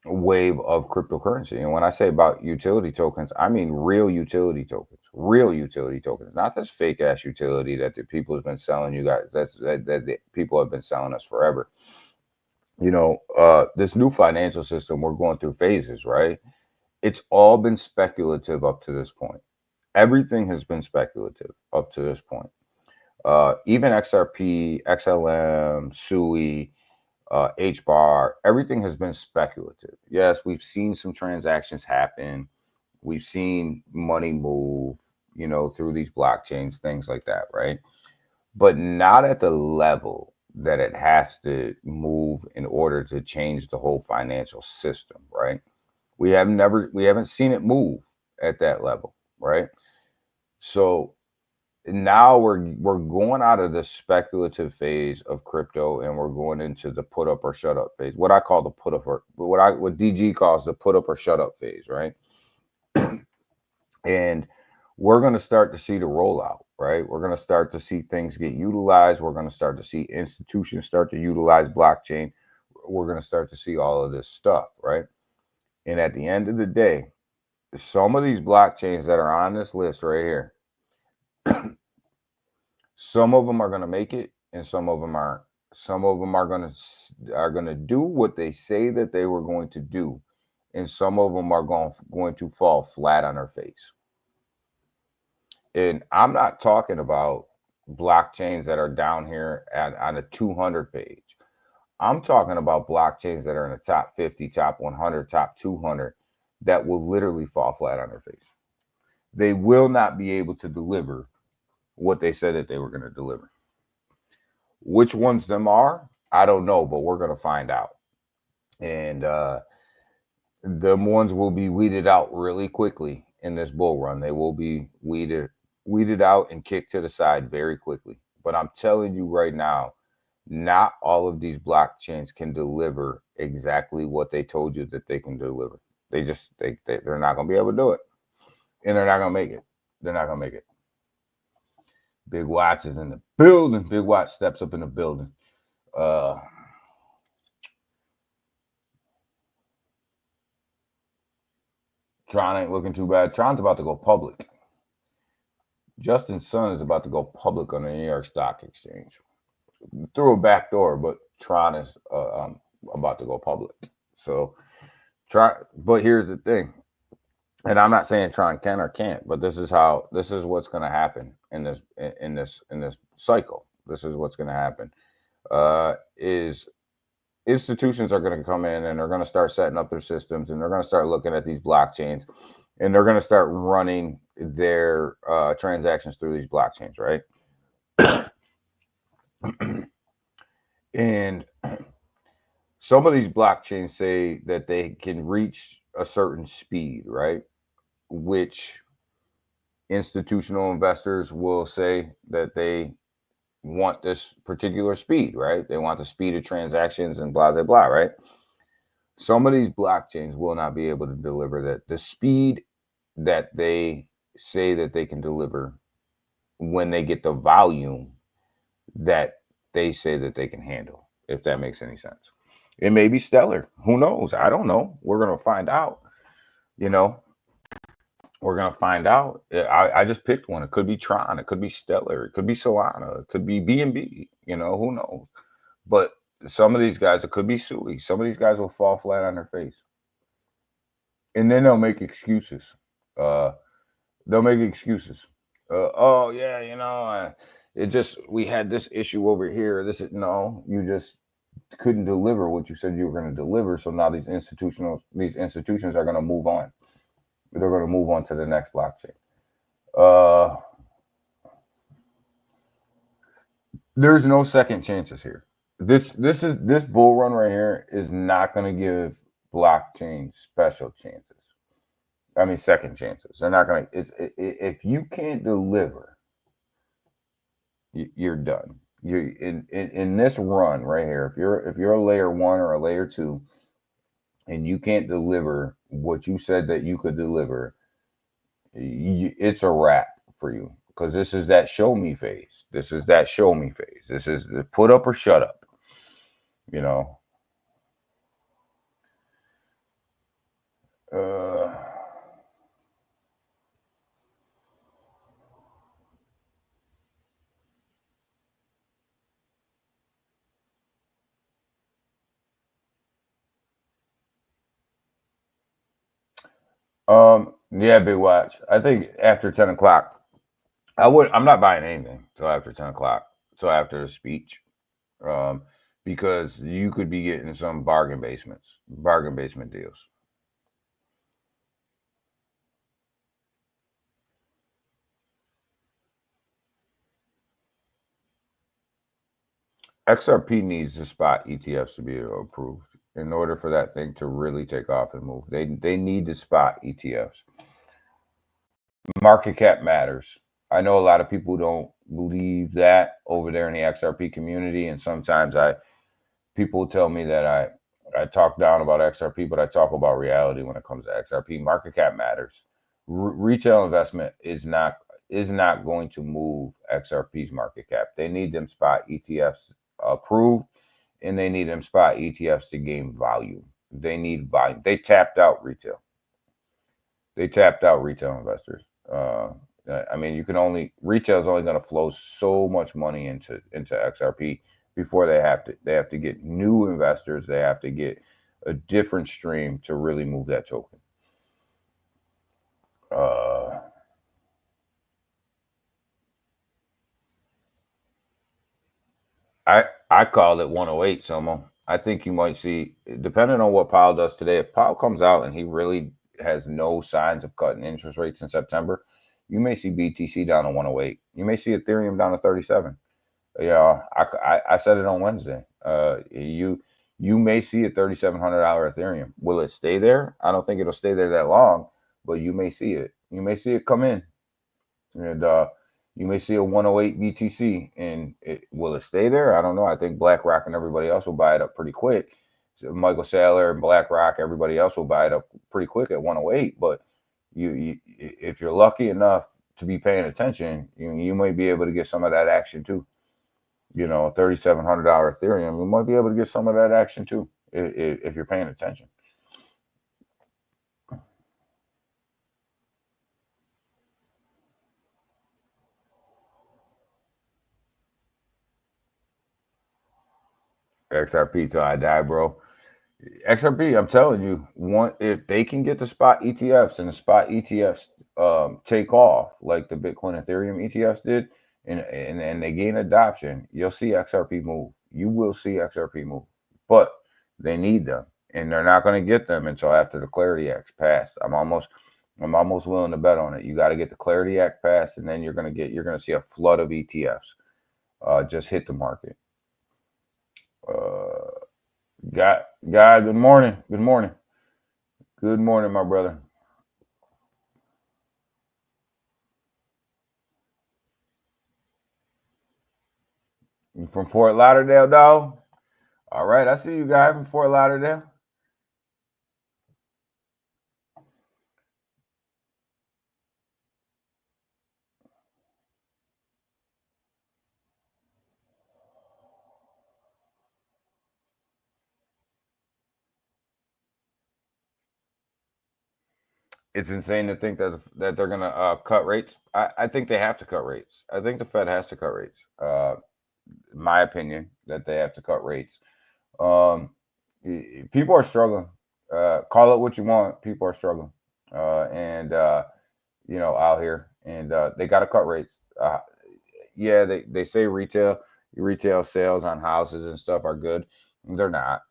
wave of cryptocurrency. And when I say about utility tokens, I mean real utility tokens, not this fake ass utility that the people have been selling you guys. That the people have been selling us forever. This new financial system, we're going through phases, right? It's all been speculative up to this point. Everything has been speculative up to this point. Even XRP, XLM, SUI, HBAR, everything has been speculative. Yes, we've seen some transactions happen. We've seen money move, through these blockchains, things like that, right? But not at the level that it has to move in order to change the whole financial system, right? We haven't seen it move at that level, right? So now we're going out of the speculative phase of crypto and we're going into the put up or shut up phase. What I call the put up, or what DG calls the put up or shut up phase, right? And we're going to start to see the rollout, right? We're going to start to see things get utilized. We're going to start to see institutions start to utilize blockchain. We're going to start to see all of this stuff, right? And at the end of the day, some of these blockchains that are on this list right here, some of them are going to make it and some of them aren't. Some of them are going to do what they say that they were going to do, and some of them are going to fall flat on their face. And I'm not talking about blockchains that are down here on a 200 page. I'm talking about blockchains that are in the top 50, top 100, top 200 that will literally fall flat on their face. They will not be able to deliver what they said that they were going to deliver. Which ones them are, I don't know, but we're going to find out. And them ones will be weeded out really quickly in this bull run. They will be weeded out and kicked to the side very quickly. But I'm telling you right now, not all of these blockchains can deliver exactly what they told you that they can deliver. They're not going to be able to do it. And they're not going to make it. They're not going to make it. Big Watch is in the building. Big Watch steps up in the building. Tron ain't looking too bad. Tron's about to go public. Justin Sun is about to go public on the New York Stock Exchange. Through a back door, but Tron is about to go public. So but here's the thing. And I'm not saying Tron can or can't, but this is what's going to happen in this cycle. This is what's going to happen. Is institutions are going to come in and they're going to start setting up their systems, and they're going to start looking at these blockchains, and they're going to start running their transactions through these blockchains, right? And some of these blockchains say that they can reach a certain speed, right? Which institutional investors will say that they want this particular speed, right? They want the speed of transactions and blah, blah, blah, right? Some of these blockchains will not be able to deliver that. The speed that they say that they can deliver when they get the volume that they say that they can handle, if that makes any sense. It may be Stellar. Who knows? I don't know. We're going to find out. We're going to find out. I just picked one. It could be Tron. It could be Stellar. It could be Solana. It could be BNB. Who knows? But some of these guys, it could be Sui. Some of these guys will fall flat on their face. And then they'll make excuses. Oh, yeah, we had this issue over here. You just couldn't deliver what you said you were going to deliver. So now these institutions are going to move on. They're going to move on to the next blockchain. There's no second chances here. This bull run right here is not going to give blockchain special chances. I mean, second chances. They're not going to. If you can't deliver, you're done. You in this run right here. If you're a layer 1 or a layer 2, and you can't deliver what you said that you could deliver, it's a wrap for you, because this is that show me phase. This is the put up or shut up. Yeah, Big Watch. I think after 10 o'clock, I'm not buying anything till after 10 o'clock, till after the speech, because you could be getting some bargain basement deals. XRP needs the spot ETFs to be approved in order for that thing to really take off and move. They need the spot ETFs. Market cap matters. I know a lot of people don't believe that over there in the XRP community, and sometimes people tell me that I talk down about XRP, but I talk about reality when it comes to XRP. Market cap matters. Retail investment is not going to move XRP's market cap. They need them spot ETFs approved, and they need them spot ETFs to gain volume. They need volume. They tapped out retail. Investors. I mean, retail is only going to flow so much money into XRP before they have to get new investors. They have to get a different stream to really move that token. I call it 108, Somo. I think you might see, depending on what Powell does today, if Powell comes out and he really has no signs of cutting interest rates in September, you may see BTC down to 108. You may see Ethereum down to 37. Yeah, I said it on Wednesday. You may see a $3,700 Ethereum. Will it stay there? I don't think it'll stay there that long, but you may see it. You may see it come in, and you may see a 108 BTC. And will it stay there? I don't know. I think BlackRock and everybody else will buy it up pretty quick. So Michael Saylor and BlackRock, everybody else will buy it up pretty quick at 108. But if you're lucky enough to be paying attention, you might be able to get some of that action too. $3,700 Ethereum, you might be able to get some of that action too if you're paying attention. XRP till I die, bro. XRP, I'm telling you, if they can get the spot ETFs and the spot ETFs take off like the Bitcoin Ethereum ETFs did, and they gain adoption, you'll see XRP move. You will see XRP move, but they need them, and they're not going to get them until after the Clarity Act passed. I'm almost willing to bet on it. You got to get the Clarity Act passed, and then you're going to see a flood of ETFs just hit the market. Guy, good morning. Good morning. Good morning, my brother. You from Fort Lauderdale, dog? All right, I see you guys from Fort Lauderdale. It's insane to think that they're gonna cut rates. I think they have to cut rates. I think the Fed has to cut rates. My opinion that they have to cut rates. People are struggling. Call it what you want. People are struggling, and out here, and they got to cut rates. Yeah, they say retail sales on houses and stuff are good. They're not.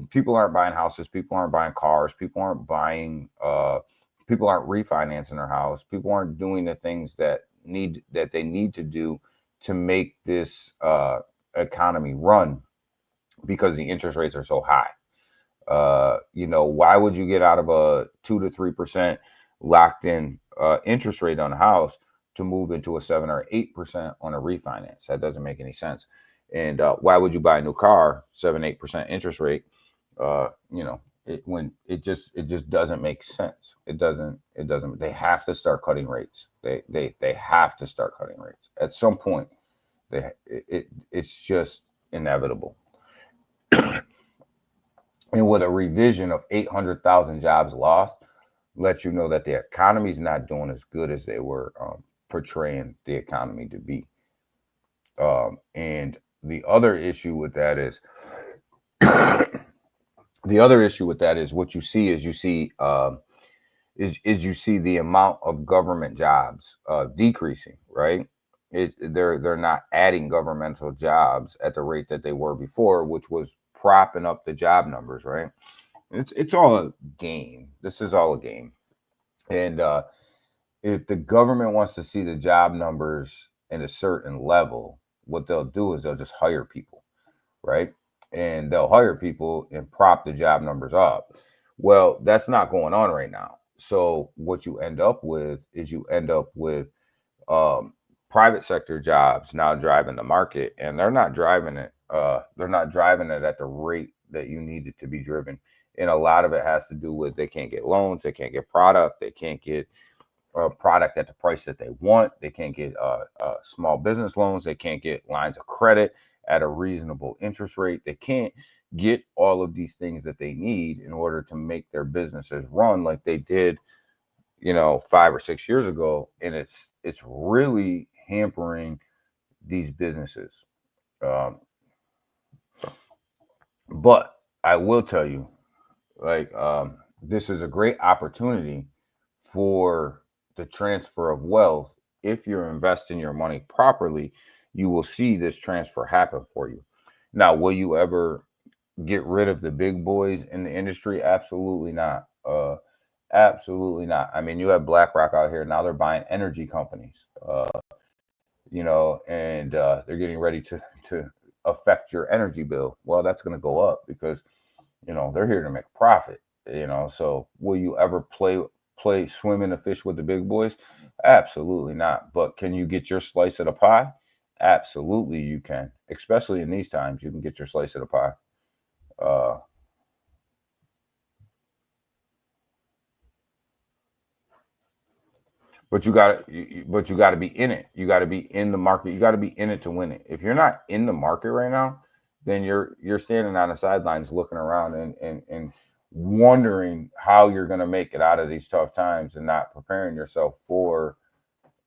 People aren't buying houses. People aren't buying cars. People aren't buying. People aren't refinancing their house. People aren't doing the things that they need to do to make this economy run because the interest rates are so high. Why would you get out of a 2 to 3% locked in interest rate on a house to move into a 7 or 8% on a refinance? That doesn't make any sense. And why would you buy a new car 7-8% interest rate? It just doesn't make sense. It doesn't. They have to start cutting rates. They have to start cutting rates at some point. It's just inevitable. And with a revision of 800,000 jobs lost, lets you know that the economy's not doing as good as they were portraying the economy to be. And the other issue with that is what you see is you see the amount of government jobs decreasing, right? They're not adding governmental jobs at the rate that they were before, which was propping up the job numbers, right? It's all a game. This is all a game. And if the government wants to see the job numbers at a certain level, what they'll do is they'll just hire people, right? And they'll hire people and prop the job numbers up. Well, that's not going on right now. So what you end up with is private sector jobs now driving the market, and they're not driving it. They're not driving it at the rate that you need it to be driven. And a lot of it has to do with they can't get loans, they can't get product, they can't get a product at the price that they want. They can't get small business loans. They can't get lines of credit at a reasonable interest rate. They can't get all of these things that they need in order to make their businesses run like they did, 5 or 6 years ago. And it's really hampering these businesses. But I will tell you, this is a great opportunity for the transfer of wealth. If you're investing your money properly, you will see this transfer happen for you. Now, will you ever get rid of the big boys in the industry? Absolutely not. Absolutely not. I mean, you have BlackRock out here now. They're buying energy companies. you know, and they're getting ready to affect your energy bill. Well, that's going to go up because, you know, they're here to make profit, you know. So will you ever play swim in the fish with the big boys? Absolutely not. But can you get your slice of the pie? Absolutely you can. Especially in these times, you can get your slice of the pie. Uh, but but you got to be in it. You got to be in the market. You got to be in it to win it. If you're not in the market right now, then you're standing on the sidelines looking around and wondering how you're going to make it out of these tough times and not preparing yourself for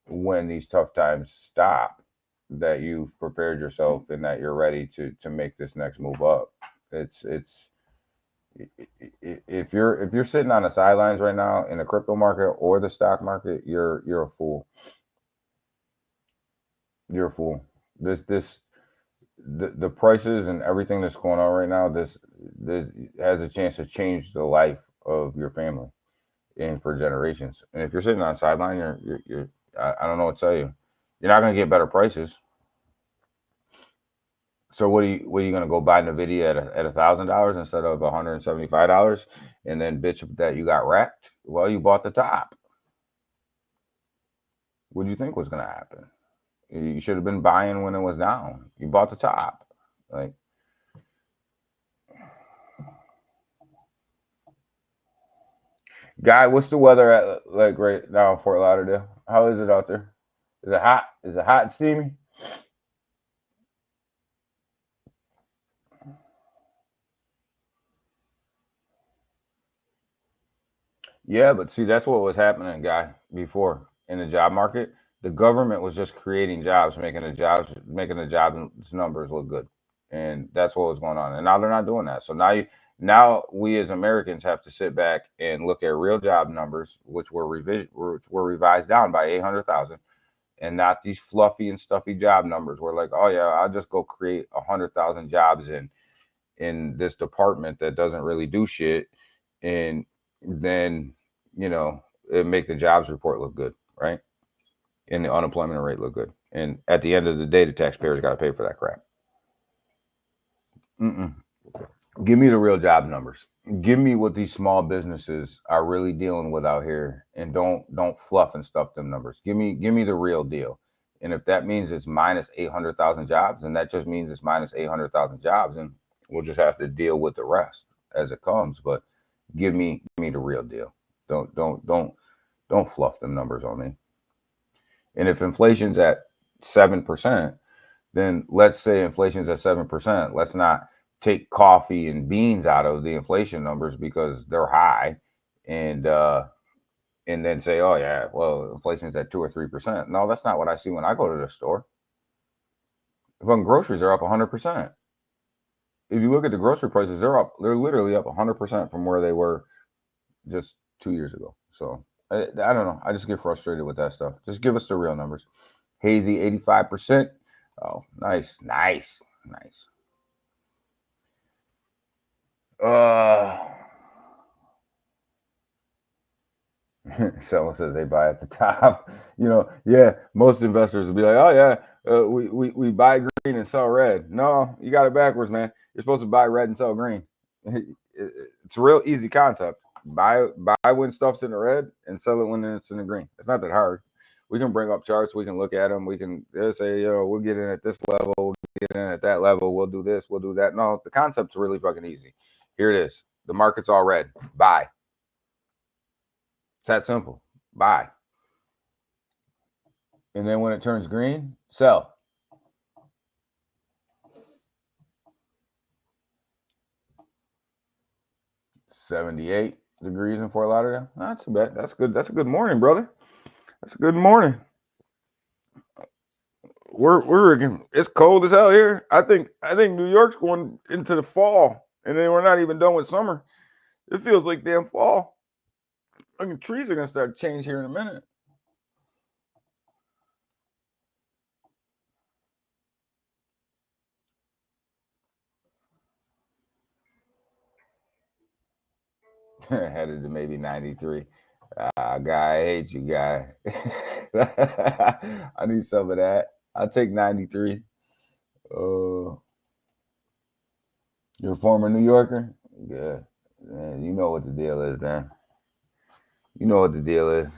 when these tough times stop, that you've prepared yourself and that you're ready to make this next move up. It's if you're sitting on the sidelines right now in the crypto market or the stock market, you're a fool. You're a fool. The prices and everything that's going on right now, this has a chance to change the life of your family and for generations. And if you're sitting on the sideline, you're I don't know what to tell you. You're not going to get better prices. So what are you going to go buy Nvidia at $1,000 instead of $175, and then bitch that you got wrecked? Well, you bought the top. What do you think was going to happen? You should have been buying when it was down. You bought the top. Like, guy, what's the weather at like right now in Fort Lauderdale? How is it out there? Is it hot? Is it hot and steamy? Yeah, but see, that's what was happening, guy, before in the job market. The government was just creating jobs, making the jobs numbers look good, and that's what was going on. And now they're not doing that. So now we as Americans have to sit back and look at real job numbers, which were revised down by 800,000, and not these fluffy and stuffy job numbers. We're like, oh yeah, I'll just go create 100,000 jobs in this department that doesn't really do shit, and then you know it make the jobs report look good, right? And the unemployment rate look good. And at the end of the day, the taxpayers got to pay for that crap. Mm-mm. Give me the real job numbers. Give me what these small businesses are really dealing with out here, and don't fluff and stuff them numbers. Give me the real deal. And if that means it's minus 800,000 jobs, then that just means it's minus 800,000 jobs, and we'll just have to deal with the rest as it comes. But give me the real deal. Don't fluff them numbers on me. And if inflation's at 7%, then let's say inflation's at 7%. Let's not take coffee and beans out of the inflation numbers because they're high, and then say, oh yeah, well, inflation's at 2 or 3%. No, that's not what I see when I go to the store. Fucking groceries are up 100%. If you look at the grocery prices, they're literally up 100% from where they were just 2 years ago. So I don't know. I just get frustrated with that stuff. Just give us the real numbers. Hazy 85%. Oh, nice. Someone says they buy at the top. Yeah, most investors will be like, oh yeah, we buy green and sell red. No, you got it backwards, man. You're supposed to buy red and sell green. It's a real easy concept. Buy when stuff's in the red and sell it when it's in the green. It's not that hard. We can bring up charts. We can look at them. We can say, we'll get in at this level. We'll get in at that level. We'll do this. We'll do that. No, the concept's really fucking easy. Here it is. The market's all red. Buy. It's that simple. Buy. And then when it turns green, sell. $78 degrees in Fort Lauderdale. Not too bad. That's good. That's a good morning, brother. That's a good morning. It's cold as hell here. I think New York's going into the fall, and then we're not even done with summer. It feels like damn fall. Fucking trees are gonna start to change here in a minute. Headed to maybe 93. Guy, I hate you, guy. I need some of that. I take 93. You're a former New Yorker? Yeah. Man, you know what the deal is, then. You know what the deal is.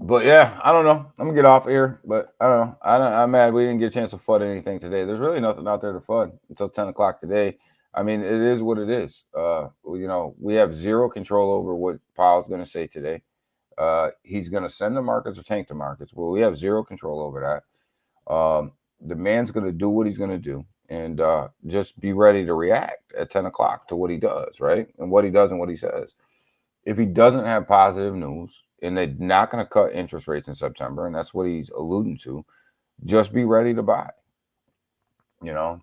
But yeah, I don't know. I'm gonna get off here, but I don't know. I'm mad we didn't get a chance to FUD anything today. There's really nothing out there to FUD until 10 o'clock today. I mean, it is what it is. We have zero control over what Powell's gonna say today. He's gonna send the markets or tank the markets. Well, we have zero control over that. The man's gonna do what he's gonna do, and just be ready to react at 10 o'clock to what he does, right? And what he does and what he says. If he doesn't have positive news, and they're not going to cut interest rates in September, and that's what he's alluding to, just be ready to buy.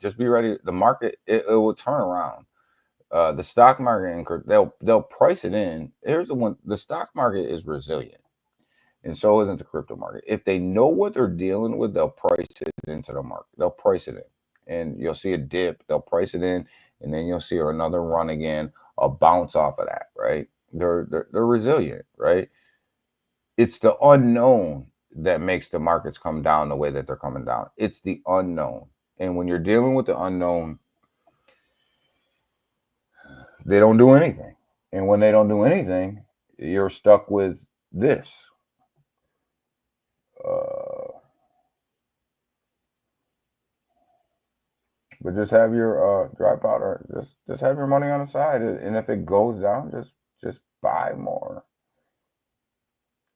Just be ready. The market, it will turn around. The stock market, they'll price it in. Here's the one: the stock market is resilient, and so isn't the crypto market. If they know what they're dealing with, they'll price it into the market. They'll price it in, and you'll see a dip. They'll price it in, and then you'll see another run again, a bounce off of that. Right? They're resilient, right? It's the unknown that makes the markets come down the way that they're coming down. It's the unknown. And when you're dealing with the unknown, they don't do anything. And when they don't do anything, you're stuck with this. But just have your dry powder. Just have your money on the side. And if it goes down, just buy more.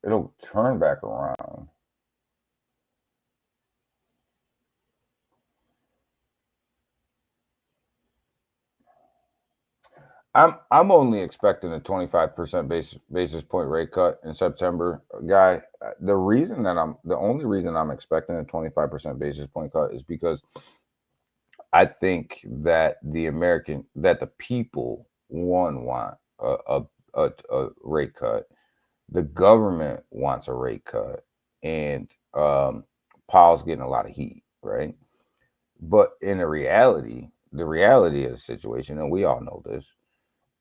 It'll turn back around. I'm only expecting a 25% basis point rate cut in September, guy. The only reason I'm expecting a 25% basis point cut is because I think that the people want a rate cut. The government wants a rate cut, and Powell's getting a lot of heat, right? But in the reality of the situation, and we all know this,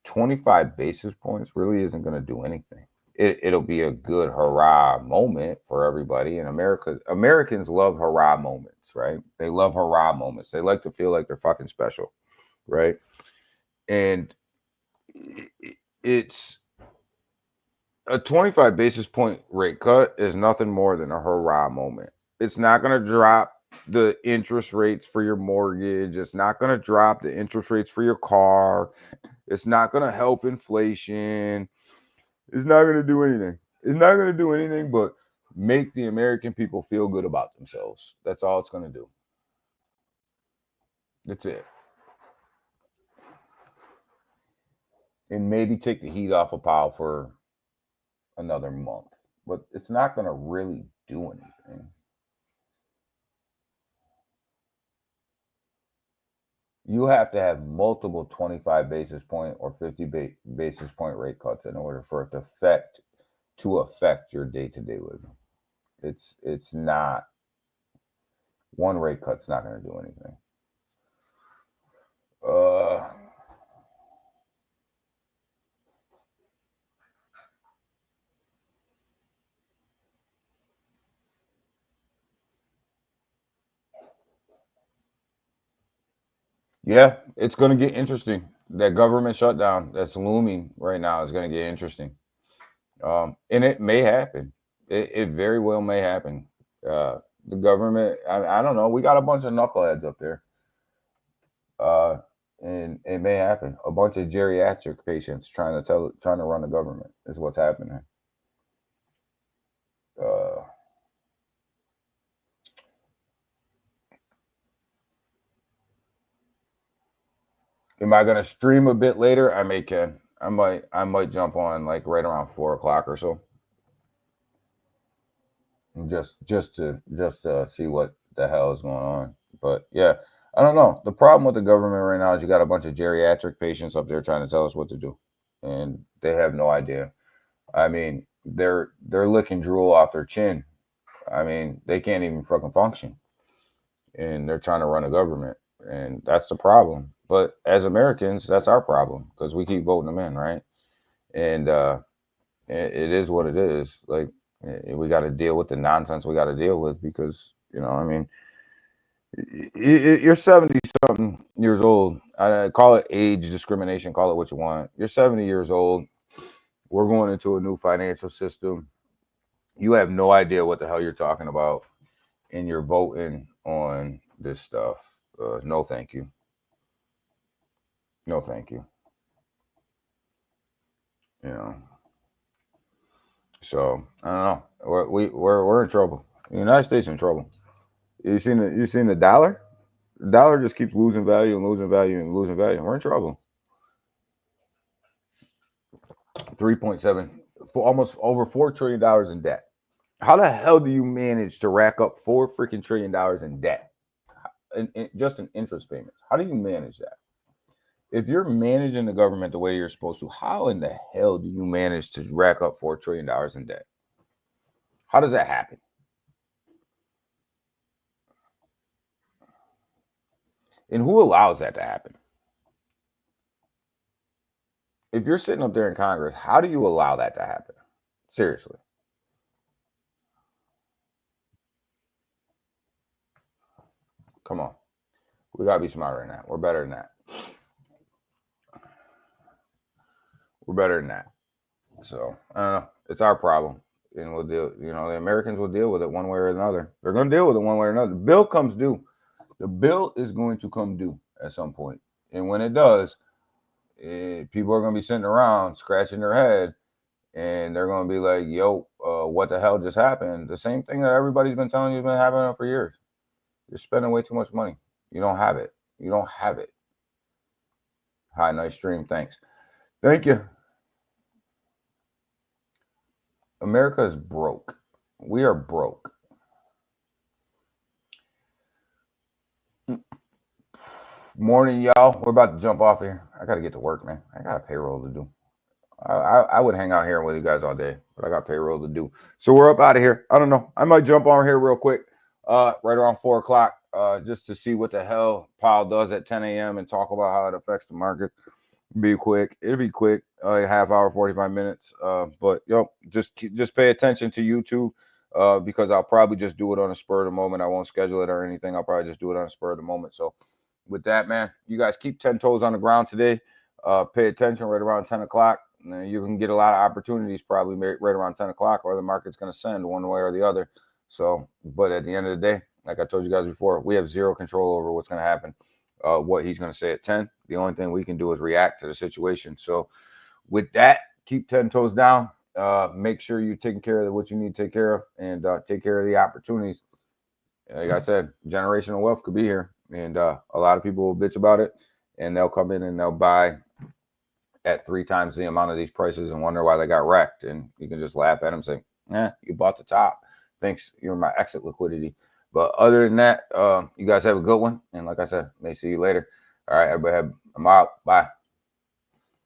25 basis points really isn't going to do anything. It'll be a good hurrah moment for everybody. And Americans love hurrah moments, right? They love hurrah moments. They like to feel like they're fucking special, right? And it's a 25 basis point rate cut is nothing more than a hurrah moment. It's not going to drop the interest rates for your mortgage. It's not going to drop the interest rates for your car. It's not going to help inflation. It's not going to do anything. It's not going to do anything but make the American people feel good about themselves. That's all it's going to do. That's it. And maybe take the heat off of Powell for another month. But it's not going to really do anything. You have to have multiple 25 basis point or 50 basis point rate cuts in order for it to affect your day-to-day living. It's not, one rate cut's not going to do anything. Yeah, it's going to get interesting. That government shutdown that's looming right now is going to get interesting. And it may happen. It very well may happen. The government, I don't know. We got a bunch of knuckleheads up there. And it may happen. A bunch of geriatric patients trying to run the government is what's happening. Am I gonna stream a bit later? I might jump on like right around 4 o'clock or so. Just to see what the hell is going on. But yeah, I don't know. The problem with the government right now is you got a bunch of geriatric patients up there trying to tell us what to do, and they have no idea. I mean, they're licking drool off their chin. I mean, they can't even fucking function, and they're trying to run a government, and that's the problem. But as Americans, that's our problem because we keep voting them in, right? And it is what it is. Like, We got to deal with the nonsense we got to deal with because, I mean, you're 70 something years old. I call it age discrimination, call it what you want. You're 70 years old. We're going into a new financial system. You have no idea what the hell you're talking about, and you're voting on this stuff. No, thank you. No, thank you. So I don't know. We're in trouble. The United States in trouble. You seen the dollar? The dollar just keeps losing value and losing value and losing value. We're in trouble. 3.7, for almost over $4 trillion in debt. How the hell do you manage to rack up $4 trillion in debt, just in interest payments? How do you manage that? If you're managing the government the way you're supposed to, how in the hell do you manage to rack up $4 trillion in debt? How does that happen? And who allows that to happen? If you're sitting up there in Congress, how do you allow that to happen? Seriously. Come on. We got to be smarter than that. We're better than that. We're better than that. So, it's our problem. And we'll deal, the Americans will deal with it one way or another. They're going to deal with it one way or another. The bill comes due. The bill is going to come due at some point. And when it does, people are going to be sitting around scratching their head, and they're going to be like, yo, what the hell just happened? The same thing that everybody's been telling you has been happening for years. You're spending way too much money. You don't have it. You don't have it. Hi, nice stream. Thanks. Thank you. America is broke. We are broke. Morning, y'all. We're about to jump off here. I got to get to work, man. I got a payroll to do. I would hang out here with you guys all day, but I got payroll to do. So we're up out of here. I don't know. I might jump on here real quick, right around 4 o'clock, just to see what the hell Powell does at 10 a.m. and talk about how it affects the market. Be quick. It'll be quick. A half hour, 45 minutes. But just pay attention to YouTube, because I'll probably just do it on a spur of the moment. I won't schedule it or anything. I'll probably just do it on a spur of the moment. So with that, man, you guys keep 10 toes on the ground today. Pay attention right around 10 o'clock. You can get a lot of opportunities probably right around 10 o'clock, or the market's going to send one way or the other. So, but at the end of the day, like I told you guys before, we have zero control over what's going to happen, what he's going to say at 10. The only thing we can do is react to the situation. So with that, keep 10 toes down. Make sure you're taking care of what you need to take care of, and take care of the opportunities. Like I said, generational wealth could be here, and a lot of people will bitch about it, and they'll come in and they'll buy at 3 times the amount of these prices and wonder why they got wrecked. And you can just laugh at them saying, you bought the top. Thanks. You're my exit liquidity. But other than that, you guys have a good one. And like I said, may see you later. All right, everybody, I'm out. Bye.